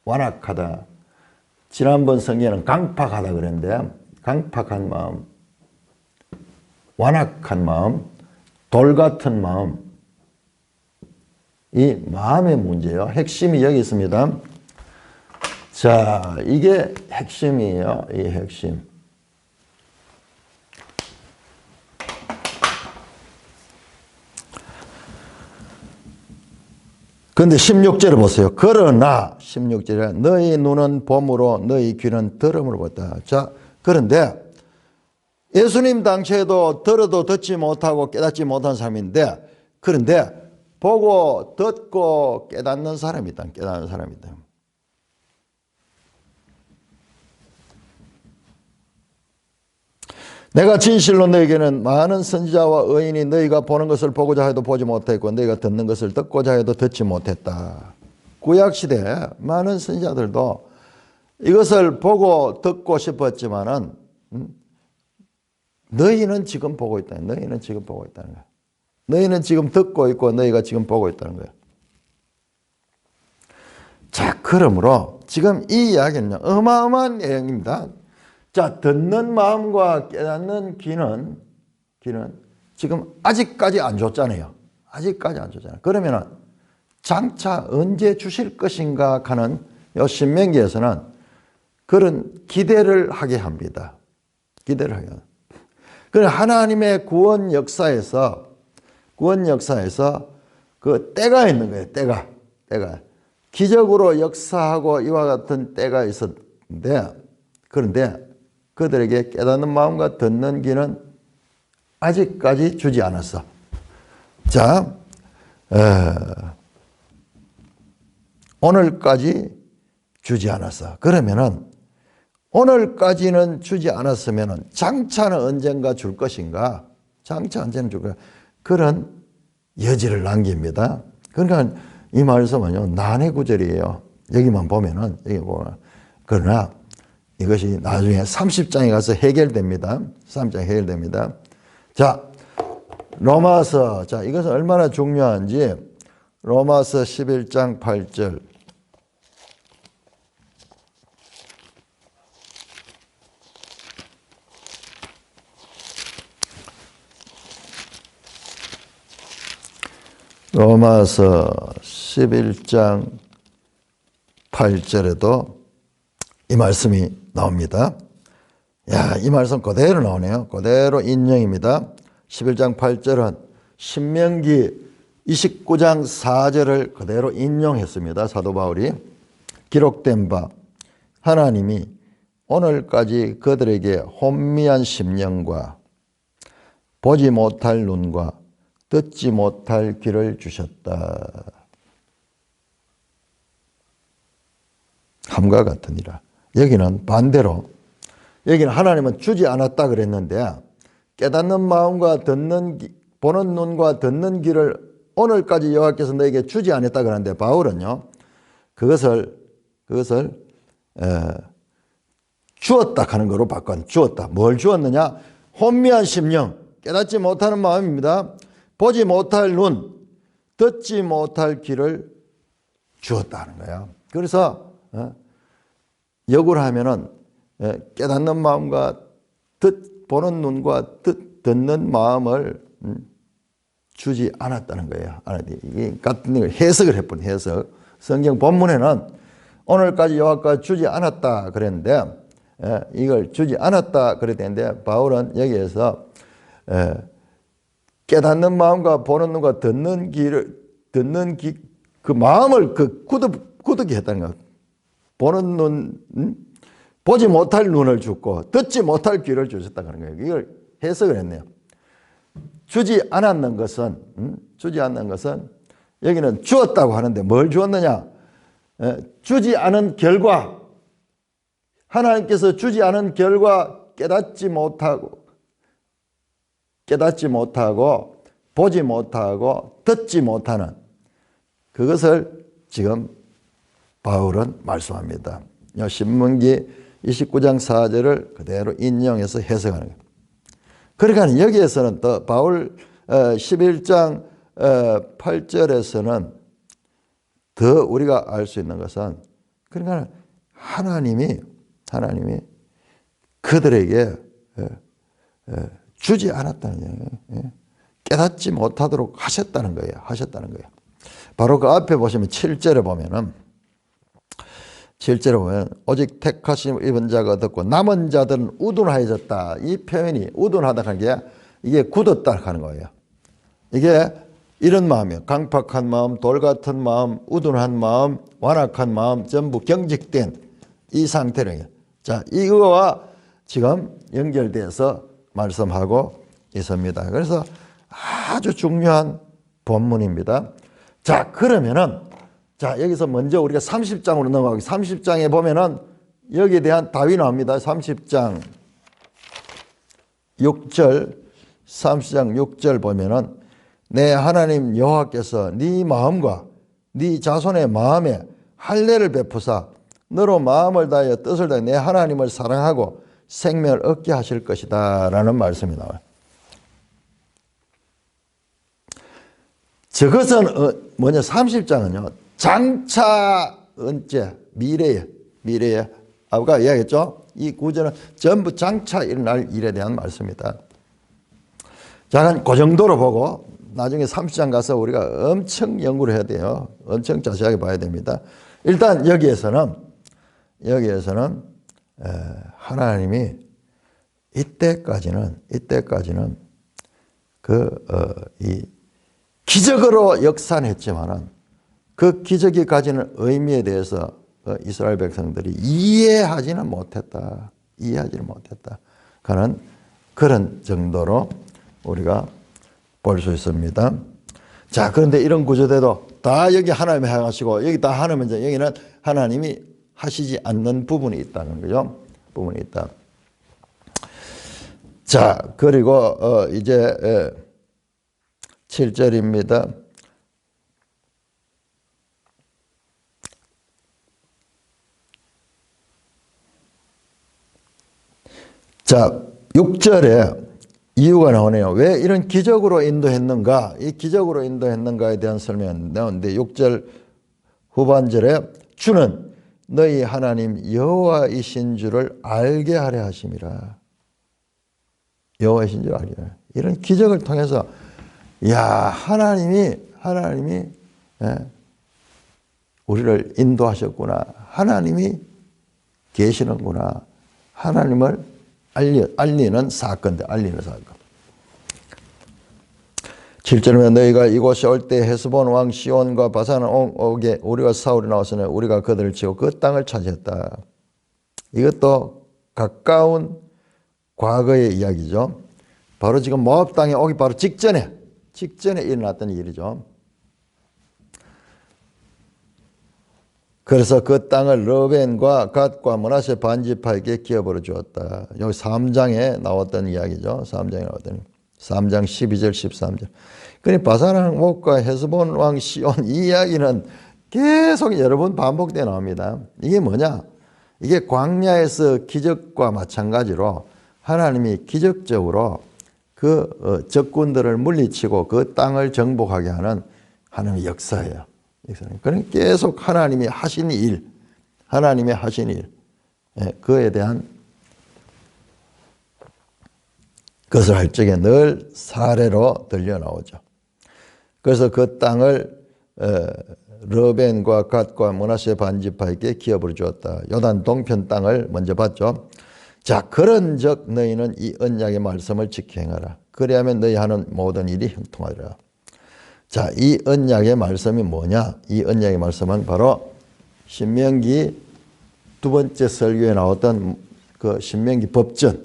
완악하다. 지난번 성경에는 강팍하다 그랬는데 강팍한 마음, 완악한 마음, 돌 같은 마음. 이 마음의 문제예요. 핵심이 여기 있습니다. 자, 이게 핵심이에요. 이 핵심. 그런데 16절을 보세요. 그러나 16절에 너희 눈은 봄으로 너희 귀는 들음으로 봤다. 자, 그런데 예수님 당시에도 들어도 듣지 못하고 깨닫지 못한 사람인데 그런데 보고 듣고 깨닫는 사람이 있다. 깨닫는 사람이 있다. 내가 진실로 너에게는 많은 선지자와 의인이 너희가 보는 것을 보고자 해도 보지 못했고 너희가 듣는 것을 듣고자 해도 듣지 못했다. 구약시대에 많은 선지자들도 이것을 보고 듣고 싶었지만은 너희는 지금 보고 있다. 너희는 지금 보고 있다는 거야. 너희는 지금 듣고 있고 너희가 지금 보고 있다는 거야. 자, 그러므로 지금 이 이야기는 어마어마한 내용입니다. 자, 듣는 마음과 깨닫는 귀는 지금 아직까지 안 줬잖아요. 아직까지 안 줬잖아요. 그러면은 장차 언제 주실 것인가 하는 요 신명기에서는 그런 기대를 하게 합니다. 기대를 하게 합니다. 그 하나님의 구원 역사에서 그 때가 있는 거예요. 때가. 기적으로 역사하고 이와 같은 때가 있었는데, 그런데 그들에게 깨닫는 마음과 듣는 귀는 아직까지 주지 않았어. 자, 오늘까지 주지 않았어. 그러면은 오늘까지는 주지 않았으면은 장차는 언젠가 줄 것인가? 장차 언제는 줄 것인가? 그런 여지를 남깁니다. 그러니까 이 말씀은요, 난해 구절이에요. 여기만 보면은, 그러나 이것이 나중에 30장에 가서 해결됩니다. 30장에 해결됩니다. 자, 로마서. 자, 이것은 얼마나 중요한지, 로마서 11장 8절. 로마서 11장 8절에도 이 말씀이 나옵니다. 야, 이 말씀 그대로 나오네요. 그대로 인용입니다. 11장 8절은 신명기 29장 4절을 그대로 인용했습니다. 사도 바울이. 기록된 바 하나님이 오늘까지 그들에게 혼미한 심령과 보지 못할 눈과 듣지 못할 귀를 주셨다. 함과 같으니라. 여기는 반대로, 여기는 하나님은 주지 않았다 그랬는데, 깨닫는 마음과 보는 눈과 듣는 귀를 오늘까지 여호와께서 너에게 주지 않았다 그러는데, 바울은요 그것을 주었다 하는 거로 주었다. 뭘 주었느냐? 혼미한 심령, 깨닫지 못하는 마음입니다. 보지 못할 눈, 듣지 못할 귀를 주었다는 거예요. 그래서 역으로 하면은 깨닫는 마음과 보는 눈과 듣는 마음을 주지 않았다는 거예요. 이게 같은 걸 해석을 해본 해석. 성경 본문에는 오늘까지 여호와가 주지 않았다 그랬는데, 이걸 주지 않았다 그랬는데, 바울은 여기에서 깨닫는 마음과 보는 눈과 듣는 귀, 그 마음을 굳게 했다는 거예요. 보는 눈, 보지 못할 눈을 주고 듣지 못할 귀를 주셨다는 거예요. 이걸 해석을 했네요. 주지 않았는 것은 여기는 주었다고 하는데 뭘 주었느냐? 주지 않은 결과, 하나님께서 주지 않은 결과 깨닫지 못하고 보지 못하고 듣지 못하는 그것을 지금 바울은 말씀합니다. 신명기 29장 4절을 그대로 인용해서 해석하는 거예요. 그러니까 여기에서는 또 바울 11장 8절에서는 더 우리가 알 수 있는 것은, 그러니까 하나님이 그들에게 주지 않았다는 거예요. 깨닫지 못하도록 하셨다는 거예요. 바로 그 앞에 보시면 7절에 보면 오직 택하심 입은 자가 얻었고 남은 자들은 우둔하여졌다. 이 표현이 우둔하다는 게 이게 굳었다 하는 거예요. 이게 이런 마음이에요. 강팍한 마음, 돌 같은 마음, 우둔한 마음, 완악한 마음, 전부 경직된 이 상태를. 자, 이거와 지금 연결돼서 말씀하고 있습니다. 그래서 아주 중요한 본문입니다. 자, 그러면은, 자, 여기서 먼저 우리가 30장으로 넘어가고, 30장에 보면은 여기에 대한 답이 나옵니다. 30장 6절 보면은, 내 하나님 여호와께서 네 마음과 네 자손의 마음에 할례를 베푸사 너로 마음을 다하여 뜻을 다하여 내 하나님을 사랑하고 생명을 얻게 하실 것이다 라는 말씀이 나와요. 저것은 뭐냐? 30장은요 장차 언제 미래에 아까 이야기했죠. 이 구절은 전부 장차 일어날 일에 대한 말씀입니다. 자, 그 정도로 보고 나중에 30장 가서 우리가 엄청 연구를 해야 돼요. 엄청 자세하게 봐야 됩니다. 일단 여기에서는 하나님이 이때까지는 이 기적으로 역산했지만은 그 기적이 가지는 의미에 대해서 이스라엘 백성들이 이해하지는 못했다. 하는 그런 정도로 우리가 볼 수 있습니다. 자, 그런데 이런 구조대도 다 여기 하나님이 하시고 여기 다 하나님은 여기는 하나님이 하시지 않는 부분이 있다는 거죠. 부분이 있다. 자, 그리고 이제 7절입니다. 자, 6절에 이유가 나오네요. 왜 이런 기적으로 인도했는가? 이 기적으로 인도했는가에 대한 설명이 나오는데 6절 후반절에 주는 너희 하나님 여호와이신 줄을 알게 하려 하심이라. 여호와이신 줄 알게. 이런 기적을 통해서 하나님이 우리를 인도하셨구나. 하나님이 계시는구나. 하나님을 알리는 사건. 7절에 너희가 이곳에 올 때 헤스본 왕 시온과 바산 옥에 우리가 사울이 나왔으니 우리가 그들을 치고 그 땅을 차지했다. 이것도 가까운 과거의 이야기죠. 바로 지금 모압 땅에 오기 바로 직전에 일어났던 일이죠. 그래서 그 땅을 르벤과 갓과 므낫세 반지파에게 기업으로 주었다. 여기 3장에 나왔던 이야기죠. 3장에 나왔더니 3장 12절 13절. 그러니까 바산 옥과 헤스본 왕 시온 이 이야기는 계속 여러 번 반복되어 나옵니다. 이게 뭐냐? 이게 광야에서 기적과 마찬가지로 하나님이 기적적으로 그 적군들을 물리치고 그 땅을 정복하게 하는 하나님의 역사예요. 그러니까 계속 하나님이 하신 일, 그에 대한 그것을 할 적에 늘 사례로 들려 나오죠. 그래서 그 땅을 르벤과 갓과 므낫세 반지파에게 기업으로 주었다. 요단 동편 땅을 먼저 받죠. 자, 그런즉 너희는 이 언약의 말씀을 지켜 행하라. 그리하면 너희 하는 모든 일이 형통하리라. 자, 이 언약의 말씀이 뭐냐? 이 언약의 말씀은 바로 신명기 두 번째 설교에 나왔던 그 신명기 법전,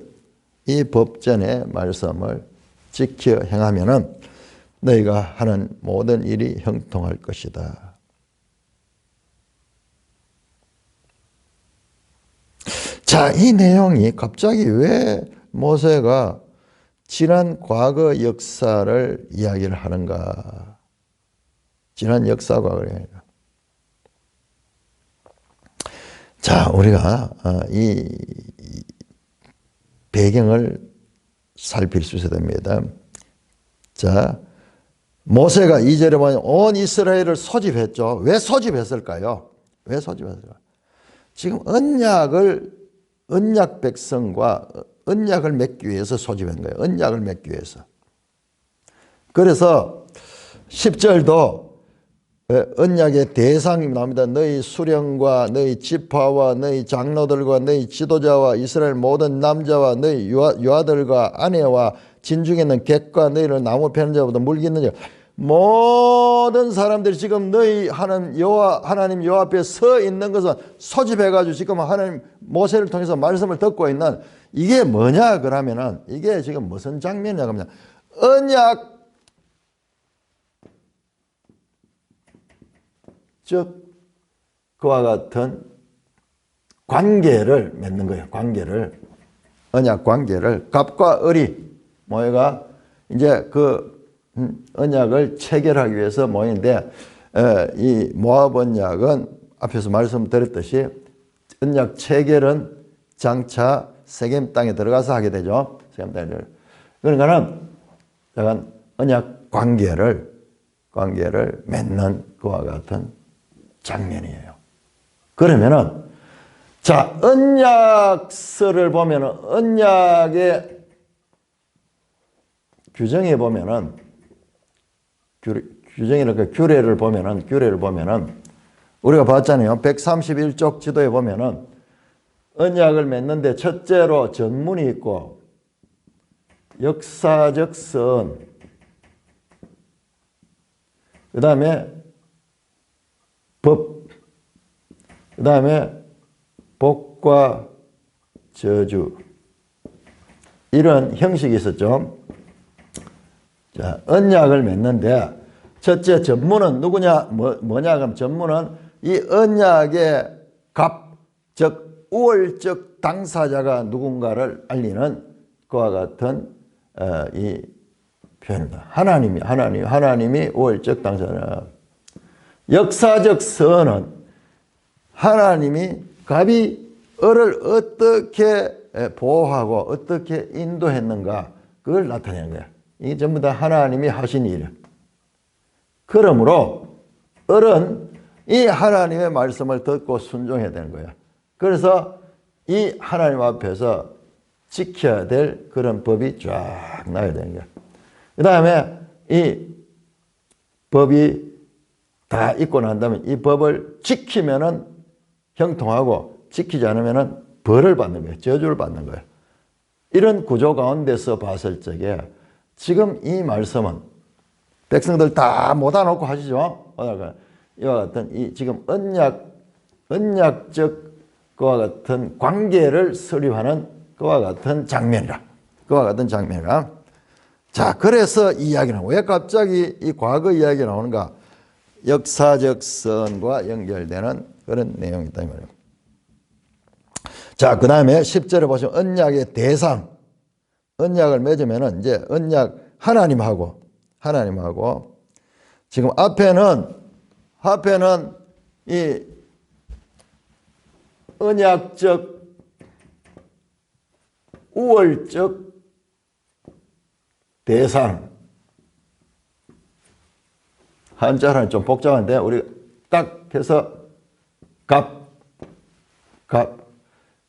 이 법전의 말씀을 지켜 행하면은 너희가 하는 모든 일이 형통할 것이다. 자, 이 내용이 갑자기 왜 모세가 지난 과거 역사를 이야기를 하는가? 지난 역사 과거를. 자, 우리가 이 배경을 살필 수 있어야 됩니다. 자, 모세가 2절에 보면 온 이스라엘을 소집했죠. 왜 소집했을까요? 지금 언약 백성과 언약을 맺기 위해서 소집한 거예요. 언약을 맺기 위해서. 그래서 10절도 언약의 대상이 나옵니다. 너희 수령과 너희 지파와 너희 장로들과 너희 지도자와 이스라엘 모든 남자와 너희 유아들과 아내와 진중에 있는 객과 너희를 나무 패는 자보다 물기 있는 자 모든 사람들이 지금 너희 하나님 여호와 앞에 서 있는 것은 소집해가지고 지금 하나님 모세를 통해서 말씀을 듣고 있는 이게 뭐냐 그러면은 이게 지금 무슨 장면이냐 그러면 언약 즉 그와 같은 관계를 맺는 거예요. 언약 관계를 갑과 을이 모여가 이제 그 언약을 체결하기 위해서 모이는데 이 모압 언약은 앞에서 말씀드렸듯이 언약 체결은 장차 세겜 땅에 들어가서 하게 되죠. 세겜 땅에. 그러니까는 약간 언약 관계를 맺는 그와 같은 장면이에요. 그러면은 자, 언약서를 보면은 언약의 규정에 보면은 규정이랄까 규례를 보면은 우리가 봤잖아요. 131쪽 지도에 보면은 언약을 맺는데 첫째로 전문이 있고 역사적 선, 그 다음에 법, 그 다음에 복과 저주, 이런 형식이 있었죠. 자, 언약을 맺는데 첫째 전문은 누구냐? 뭐냐? 그럼 전문은 이 언약의 즉 우월적 당사자가 누군가를 알리는 그와 같은 이 표현입니다. 하나님이 우월적 당사자. 역사적 선은 하나님이 을을 어떻게 보호하고 어떻게 인도했는가, 그걸 나타내는 거야. 이게 전부 다 하나님이 하신 일이야. 그러므로 을은 이 하나님의 말씀을 듣고 순종해야 되는 거야. 그래서 이 하나님 앞에서 지켜야 될 그런 법이 쫙 나와야 되는 거야. 그 다음에 이 법이 다 있고 난 다음에 이 법을 지키면은 형통하고 지키지 않으면은 벌을 받는 거예요. 저주를 받는 거예요. 이런 구조 가운데서 봤을 적에 지금 이 말씀은 백성들 다 모아 놓고 하시죠. 이와 같은 이 지금 언약적 그와 같은 관계를 수립하는 그와 같은 장면이라. 자, 그래서 이 이야기는 왜 갑자기 이 과거 이야기가 나오는가? 역사적 선과 연결되는 그런 내용이다 이 말이에요. 자, 그 다음에 10절에 보시면 언약의 대상, 언약을 맺으면은 이제 언약 하나님하고 지금 앞에는 이 언약적 우월적 대상, 한자는 좀 복잡한데 우리 딱 해서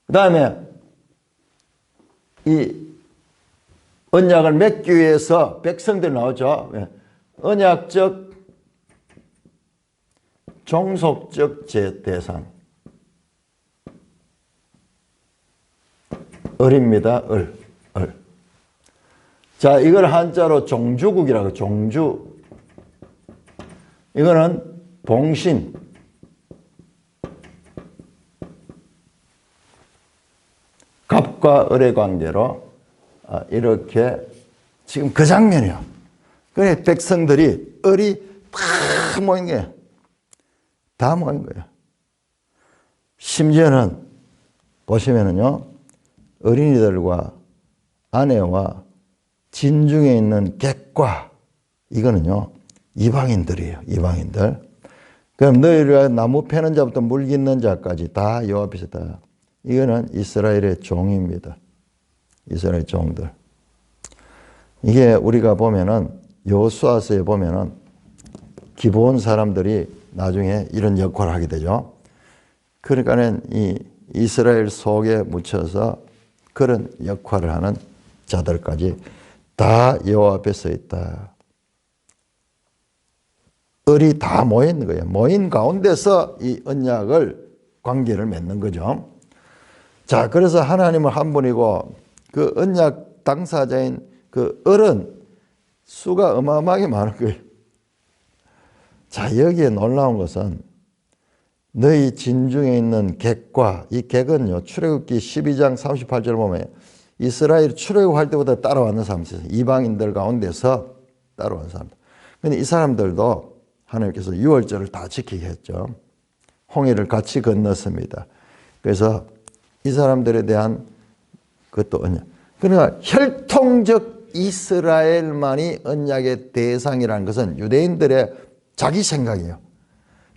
그 다음에 이 언약을 맺기 위해서 백성들 나오죠. 언약적 종속적 대상, 을입니다. 을. 자, 이걸 한자로 종주국이라고. 종주. 이거는 봉신. 갑과 을의 관계로 이렇게 지금 그 장면이요. 그래 백성들이 을이 다 모인 거예요. 다 모인 거예요. 심지어는 보시면은요, 어린이들과 아내와 진중에 있는 객과, 이거는요 이방인들이에요. 이방인들. 그럼 너희가 나무 패는 자부터 물 깃는 자까지 다 여호와 앞에서 다. 이거는 이스라엘의 종입니다. 이스라엘 종들. 이게 우리가 보면은 여호수아서에 보면은 기브온 사람들이 나중에 이런 역할을 하게 되죠. 그러니까는 이 이스라엘 속에 묻혀서 그런 역할을 하는 자들까지 다 여호와 앞에 서 있다. 을이 다 모여 있는 거예요. 모인 가운데서 이 언약을 관계를 맺는 거죠. 자, 그래서 하나님은 한 분이고 그 언약 당사자인 그 을은 수가 어마어마하게 많은 거예요. 자, 여기에 놀라운 것은 너희 진중에 있는 객과, 이 객은요 출애굽기 12장 38절 보면 이스라엘 출애굽할 때부터 따라왔는 사람들, 이방인들 가운데서 따라온 사람들. 근데 이 사람들도 하나님께서 유월절을 다 지키게 했죠. 홍해를 같이 건넜습니다. 그래서 이 사람들에 대한 그것도 언약. 그러니까 혈통적 이스라엘만이 언약의 대상이라는 것은 유대인들의 자기 생각이에요.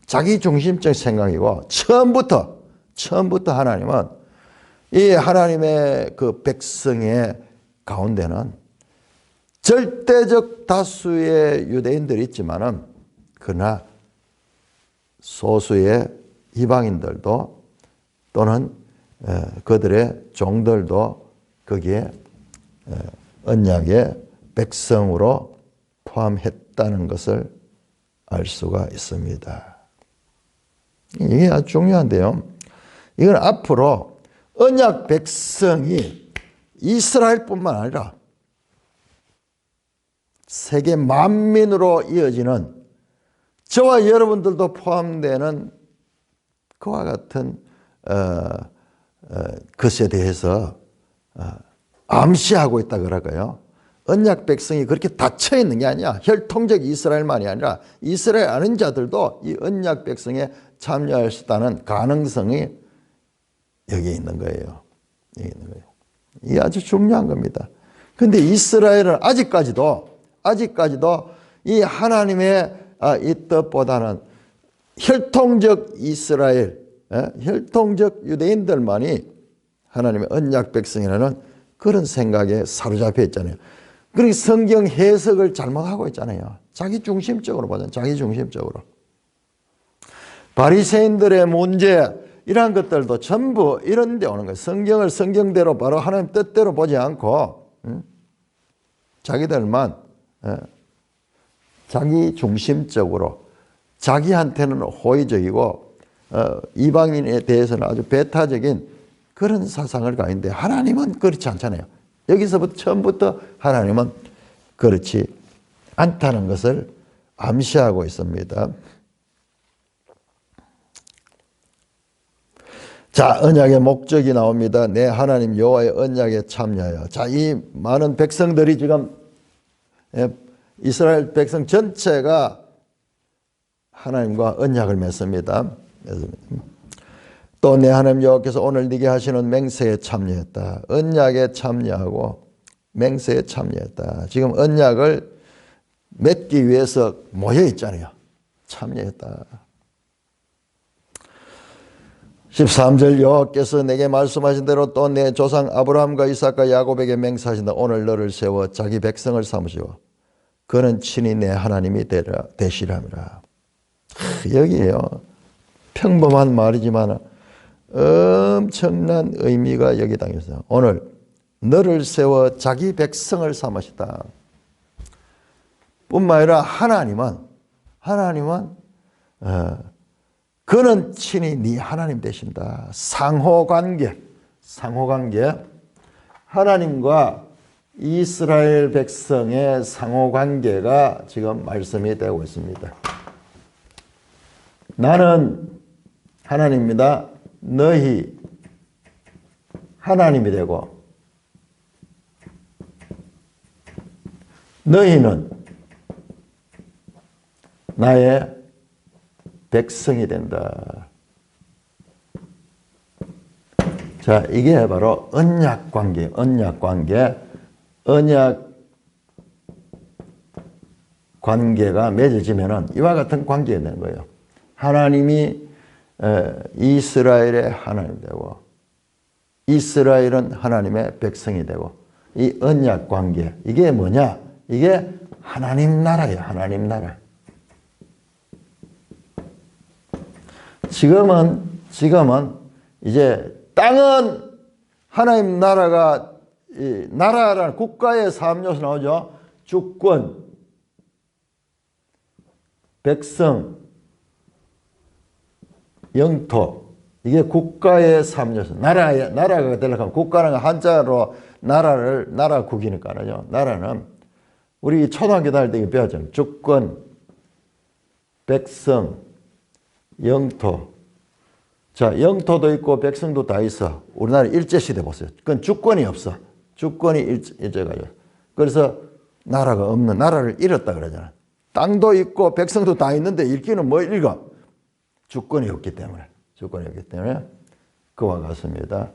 자기 중심적 생각이고 처음부터 하나님은 이 하나님의 그 백성의 가운데는 절대적 다수의 유대인들이 있지만은 그러나 소수의 이방인들도 또는 그들의 종들도 거기에 언약의 백성으로 포함했다는 것을 알 수가 있습니다. 이게 아주 중요한데요. 이건 앞으로 언약 백성이 이스라엘뿐만 아니라 세계 만민으로 이어지는 저와 여러분들도 포함되는 그와 같은 것에 대해서 암시하고 있다 그럴까요? 언약 백성이 그렇게 닫혀 있는 게 아니야. 혈통적 이스라엘만이 아니라 이스라엘 아는 자들도 이 언약 백성에 참여할 수 있다는 가능성이 여기 있는 거예요. 여기 있는 거예요. 이게 아주 중요한 겁니다. 그런데 이스라엘은 아직까지도 이 하나님의 이 뜻보다는 혈통적 이스라엘, 혈통적 유대인들만이 하나님의 언약 백성이라는 그런 생각에 사로잡혀 있잖아요. 그러니까 성경 해석을 잘못하고 있잖아요. 자기 중심적으로 보잖아요. 자기 중심적으로. 바리새인들의 문제 이러한 것들도 전부 이런 데 오는 거예요. 성경을 성경대로 바로 하나님 뜻대로 보지 않고 자기들만 자기 중심적으로 자기한테는 호의적이고 이방인에 대해서는 아주 배타적인 그런 사상을 가는데 하나님은 그렇지 않잖아요. 여기서부터 처음부터 하나님은 그렇지 않다는 것을 암시하고 있습니다. 자, 언약의 목적이 나옵니다. 내 하나님 여호와의 언약에 참여하여. 자, 이 많은 백성들이 지금 이스라엘 백성 전체가 하나님과 언약을 맺습니다. 또 내 하나님 여호와께서 오늘 네게 하시는 맹세에 참여했다. 언약에 참여하고 맹세에 참여했다. 지금 언약을 맺기 위해서 모여 있잖아요. 참여했다. 13절 여호와께서 내게 말씀하신 대로 또 내 조상 아브라함과 이삭과 야곱에게 맹세하신다. 오늘 너를 세워 자기 백성을 삼으시고 그는 친히 내 하나님이 되시라미라. 여기에요. 평범한 말이지만 엄청난 의미가 여기 담겨 있어요. 오늘 너를 세워 자기 백성을 삼으시다. 뿐만 아니라 하나님은 그는 친히 네 하나님 되신다. 상호관계. 하나님과 이스라엘 백성의 상호관계가 지금 말씀이 되고 있습니다. 나는 하나님입니다. 너희 하나님이 되고 너희는 나의 백성이 된다. 자, 이게 바로 언약 관계. 언약 관계가 맺어지면은 이와 같은 관계가 되는 거예요. 하나님이 이스라엘의 하나님 되고 이스라엘은 하나님의 백성이 되고 이 언약 관계 이게 뭐냐? 이게 하나님 나라예요. 하나님 나라. 지금은 이제 땅은 하나님 나라가 나라라는 국가의 3요소 나오죠. 주권, 백성, 영토. 이게 국가의 3요소. 나라가 되려면 국가는 한자로 나라 국이니까요. 나라는 우리 초등학교 다닐 때 배웠잖아요. 주권, 백성, 영토. 자, 영토도 있고 백성도 다 있어. 우리나라 일제시대 보세요. 그건 주권이 없어. 주권이 일제가요. 그래서 나라가 없는 나라를 잃었다 그러잖아. 땅도 있고 백성도 다 있는데 읽기는 뭐 읽어? 주권이 없기 때문에. 그와 같습니다.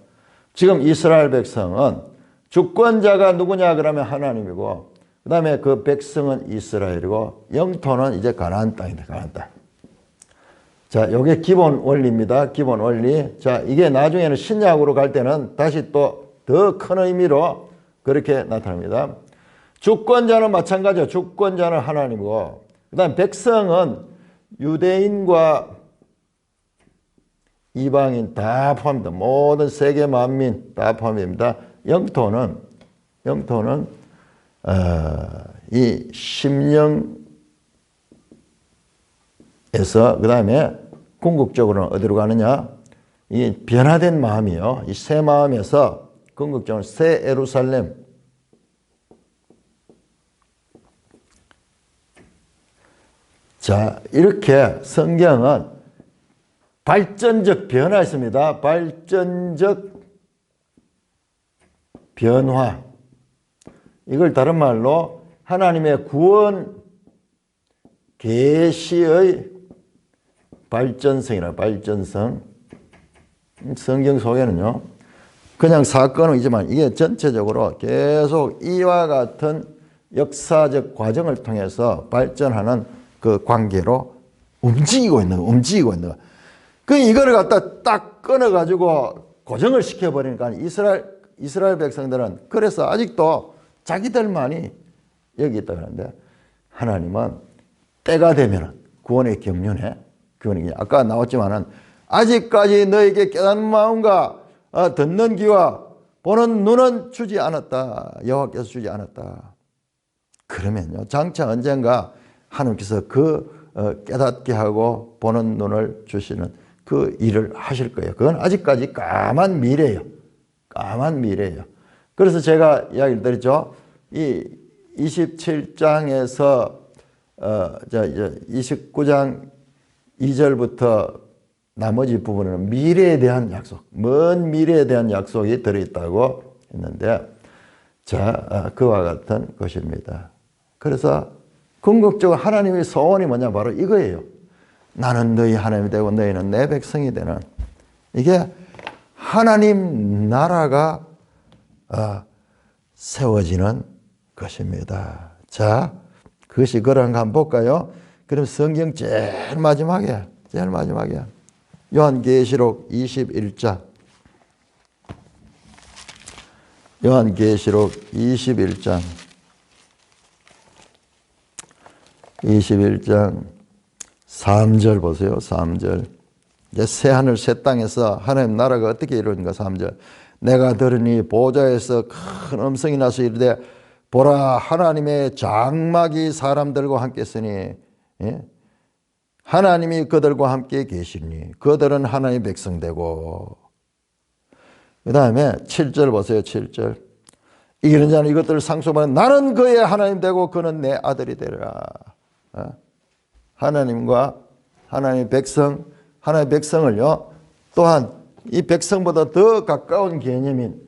지금 이스라엘 백성은 주권자가 누구냐 그러면 하나님이고 그 다음에 그 백성은 이스라엘이고 영토는 이제 가나안 땅이다. 가나안 땅. 자, 이게 기본 원리입니다. 기본 원리. 자, 이게 나중에는 신약으로 갈 때는 다시 또 더 큰 의미로 그렇게 나타납니다. 주권자는 마찬가지죠. 주권자는 하나님이고 그 다음 백성은 유대인과 이방인 다 포함됩니다. 모든 세계 만민 다 포함됩니다. 영토는 이 심령에서 그 다음에 궁극적으로는 어디로 가느냐? 이 변화된 마음이요. 이 새 마음에서 궁극적으로 새 예루살렘 자, 이렇게 성경은 발전적 변화 있습니다. 발전적 변화. 이걸 다른 말로 하나님의 구원 계시의 발전성이라 발전성. 성경 속에는요, 그냥 사건은 있지만 이게 전체적으로 계속 이와 같은 역사적 과정을 통해서 발전하는 그 관계로 움직이고 있는 거. 그 이거를 갖다 딱 끊어가지고 고정을 시켜버리니까 이스라엘 백성들은 그래서 아직도 자기들만이 여기 있다 그러는데 하나님은 때가 되면 구원의 경륜에 아까 나왔지만은 아직까지 너에게 깨닫는 마음과 듣는 귀와 보는 눈은 주지 않았다. 여호와께서 주지 않았다. 그러면요, 장차 언젠가 하나님께서 깨닫게 하고 보는 눈을 주시는 그 일을 하실 거예요. 그건 아직까지 까만 미래예요. 까만 미래예요. 그래서 제가 이야기를 드렸죠. 이 27장에서 29장 2절부터 나머지 부분은 미래에 대한 약속, 먼 미래에 대한 약속이 들어있다고 했는데, 자, 그와 같은 것입니다. 그래서 궁극적으로 하나님의 소원이 뭐냐, 바로 이거예요. 나는 너희 하나님이 되고 너희는 내 백성이 되는, 이게 하나님 나라가 세워지는 것입니다. 자, 그것이 그런가 한번 볼까요? 그럼 성경 제일 마지막에 요한계시록 21장. 요한계시록 21장 3절 보세요. 3절. 이제 새하늘 새 땅에서 하나님 나라가 어떻게 이루어진가. 3절. 내가 들으니 보좌에서 큰 음성이 나서 이르되 보라, 하나님의 장막이 사람들과 함께 있으니, 예? 하나님이 그들과 함께 계시니 그들은 하나님의 백성 되고. 그 다음에 7절 보세요. 7절. 이기는 자는 이것들을 상속하면 나는 그의 하나님 되고 그는 내 아들이 되리라. 하나님과 하나님의 백성을요, 또한 이 백성보다 더 가까운 개념인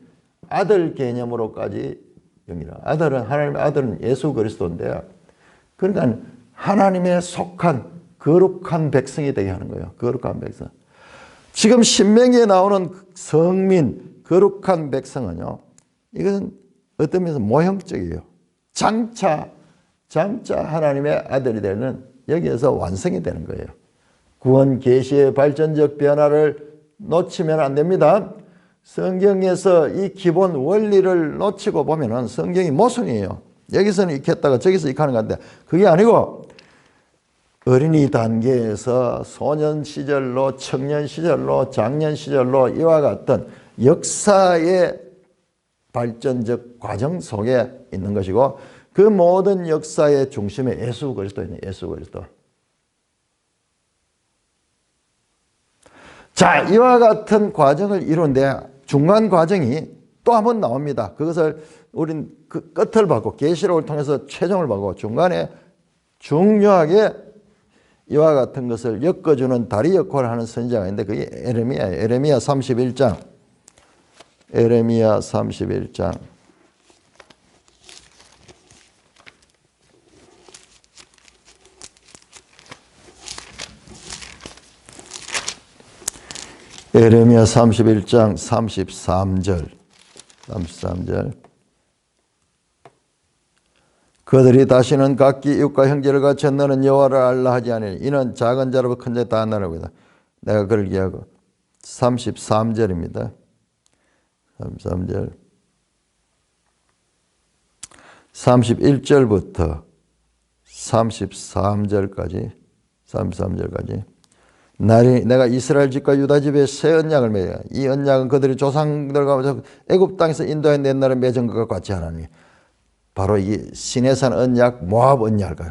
아들 개념으로까지 여기라. 하나님의 아들은 예수 그리스도인데, 그러니까 하나님의 속한 거룩한 백성이 되게 하는 거예요. 거룩한 백성. 지금 신명기에 나오는 성민, 거룩한 백성은요, 이것은 어떤 면에서 모형적이에요. 장차 하나님의 아들이 되는, 여기에서 완성이 되는 거예요. 구원 계시의 발전적 변화를 놓치면 안 됩니다. 성경에서 이 기본 원리를 놓치고 보면은 성경이 모순이에요. 여기서는 이렇게 했다가 저기서 이렇게 하는 건데, 그게 아니고 어린이 단계에서 소년 시절로 청년 시절로 장년 시절로 이와 같은 역사의 발전적 과정 속에 있는 것이고, 그 모든 역사의 중심에 예수 그리스도 있는 예수 그리스도. 자, 이와 같은 과정을 이루는데 중간 과정이 또 한 번 나옵니다. 그것을 우린 그 끝을 받고 계시록을 통해서 최종을 받고 중간에 중요하게 이와 같은 것을 엮어주는 다리 역할을 하는 선지자가 있는데 그게 에레미야예요. 에레미야 31장. 에레미야 31장. 에레미야 31장 33절. 그들이 다시는 각기 이웃과 형제를 같이 너는 여호와를 알라 하지 아니니 이는 작은 자로부터 큰 자 다 나라고이다. 내가 그를 기하고. 33절입니다. 33절. 31절부터 33절까지 내가 이스라엘 집과 유다 집에 새 언약을 맺어 이 언약은 그들이 조상들과 애굽 땅에서 인도해 낸 날에 맺은 것과 같이 하나니 바로 이 시내산 언약, 모압 언약을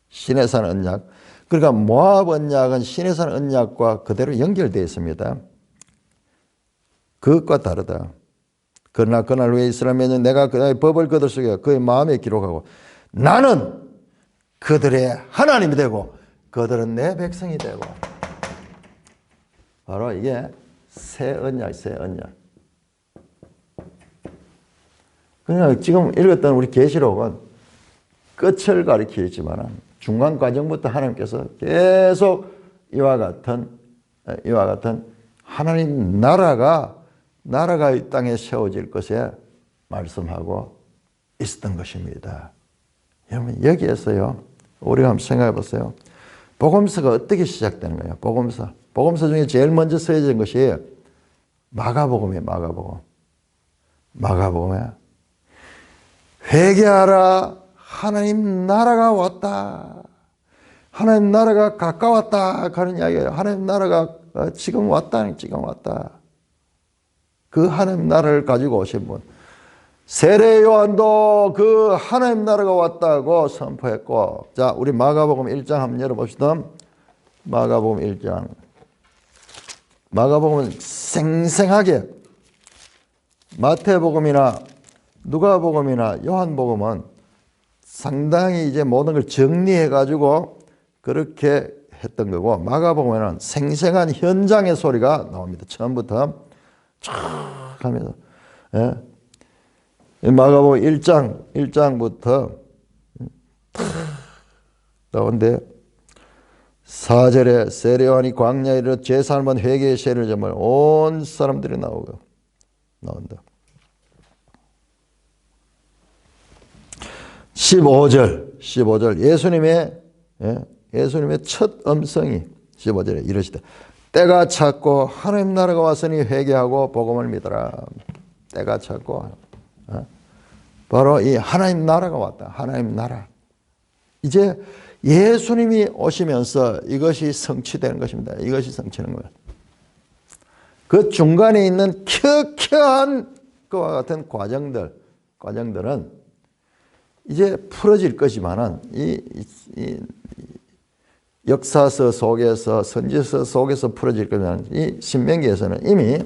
시내산 언약. 그러니까 모압 언약은 시내산 언약과 그대로 연결되어 있습니다. 그것과 다르다. 그러나 그날 후에 이스라엘 맺은 내가 그의 법을 그들 속에 그의 마음에 기록하고 나는 그들의 하나님이 되고 그들은 내 백성이 되고. 바로 이게 새 언약, 새 언약. 그냥 지금 읽었던 우리 계시록은 끝을 가리키지만 중간 과정부터 하나님께서 계속 이와 같은 하나님 나라가 이 땅에 세워질 것에 말씀하고 있었던 것입니다. 여러분 여기에서요 우리가 한번 생각해 보세요. 복음서가 어떻게 시작되는 거예요? 복음서 중에 제일 먼저 쓰여진 것이 마가복음이에요. 마가복음에 회개하라, 하나님 나라가 왔다, 하나님 나라가 가까웠다 하는 이야기예요. 하나님 나라가 지금 왔다. 그 하나님 나라를 가지고 오신 분 세례 요한도 그 하나님 나라가 왔다고 선포했고. 자, 우리 마가복음 1장 한번 열어봅시다. 마가복음 1장. 마가복음은 생생하게 마태복음이나 누가복음이나 요한복음은 상당히 이제 모든 걸 정리해 가지고 그렇게 했던 거고, 마가복음에는 생생한 현장의 소리가 나옵니다. 처음부터 쫙 하면서. 예. 마가복음 1장부터 나오는데 4절에 세례 요한이 광야에 이르러 제3번 회개의 세례를 점을 온 사람들이 나온다. 15절 예수님의 첫 음성이 15절에 이르시되 때가 찼고 하나님 나라가 왔으니 회개하고 복음을 믿어라. 때가 찼고 바로 이 하나님 나라가 왔다. 하나님 나라. 이제 예수님이 오시면서 이것이 성취되는 것입니다. 이것이 성취하는 거예요. 그 중간에 있는 켜켜한 그와 같은 과정들은 이제 풀어질 것이지만은 이 역사서 속에서 선지서 속에서 풀어질 거면 이 신명기에서는 이미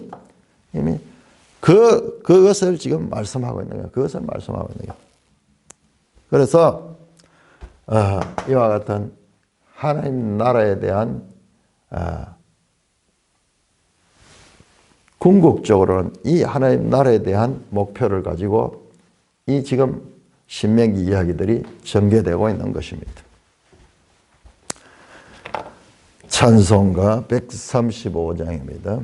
그것을 지금 말씀하고 있는 거예요. 그것을 말씀하고 있는 거예요. 그래서 이와 같은 하나님 나라에 대한 궁극적으로는 이 하나님 나라에 대한 목표를 가지고 이 지금 신명기 이야기들이 전개되고 있는 것입니다. 찬송가 135장입니다.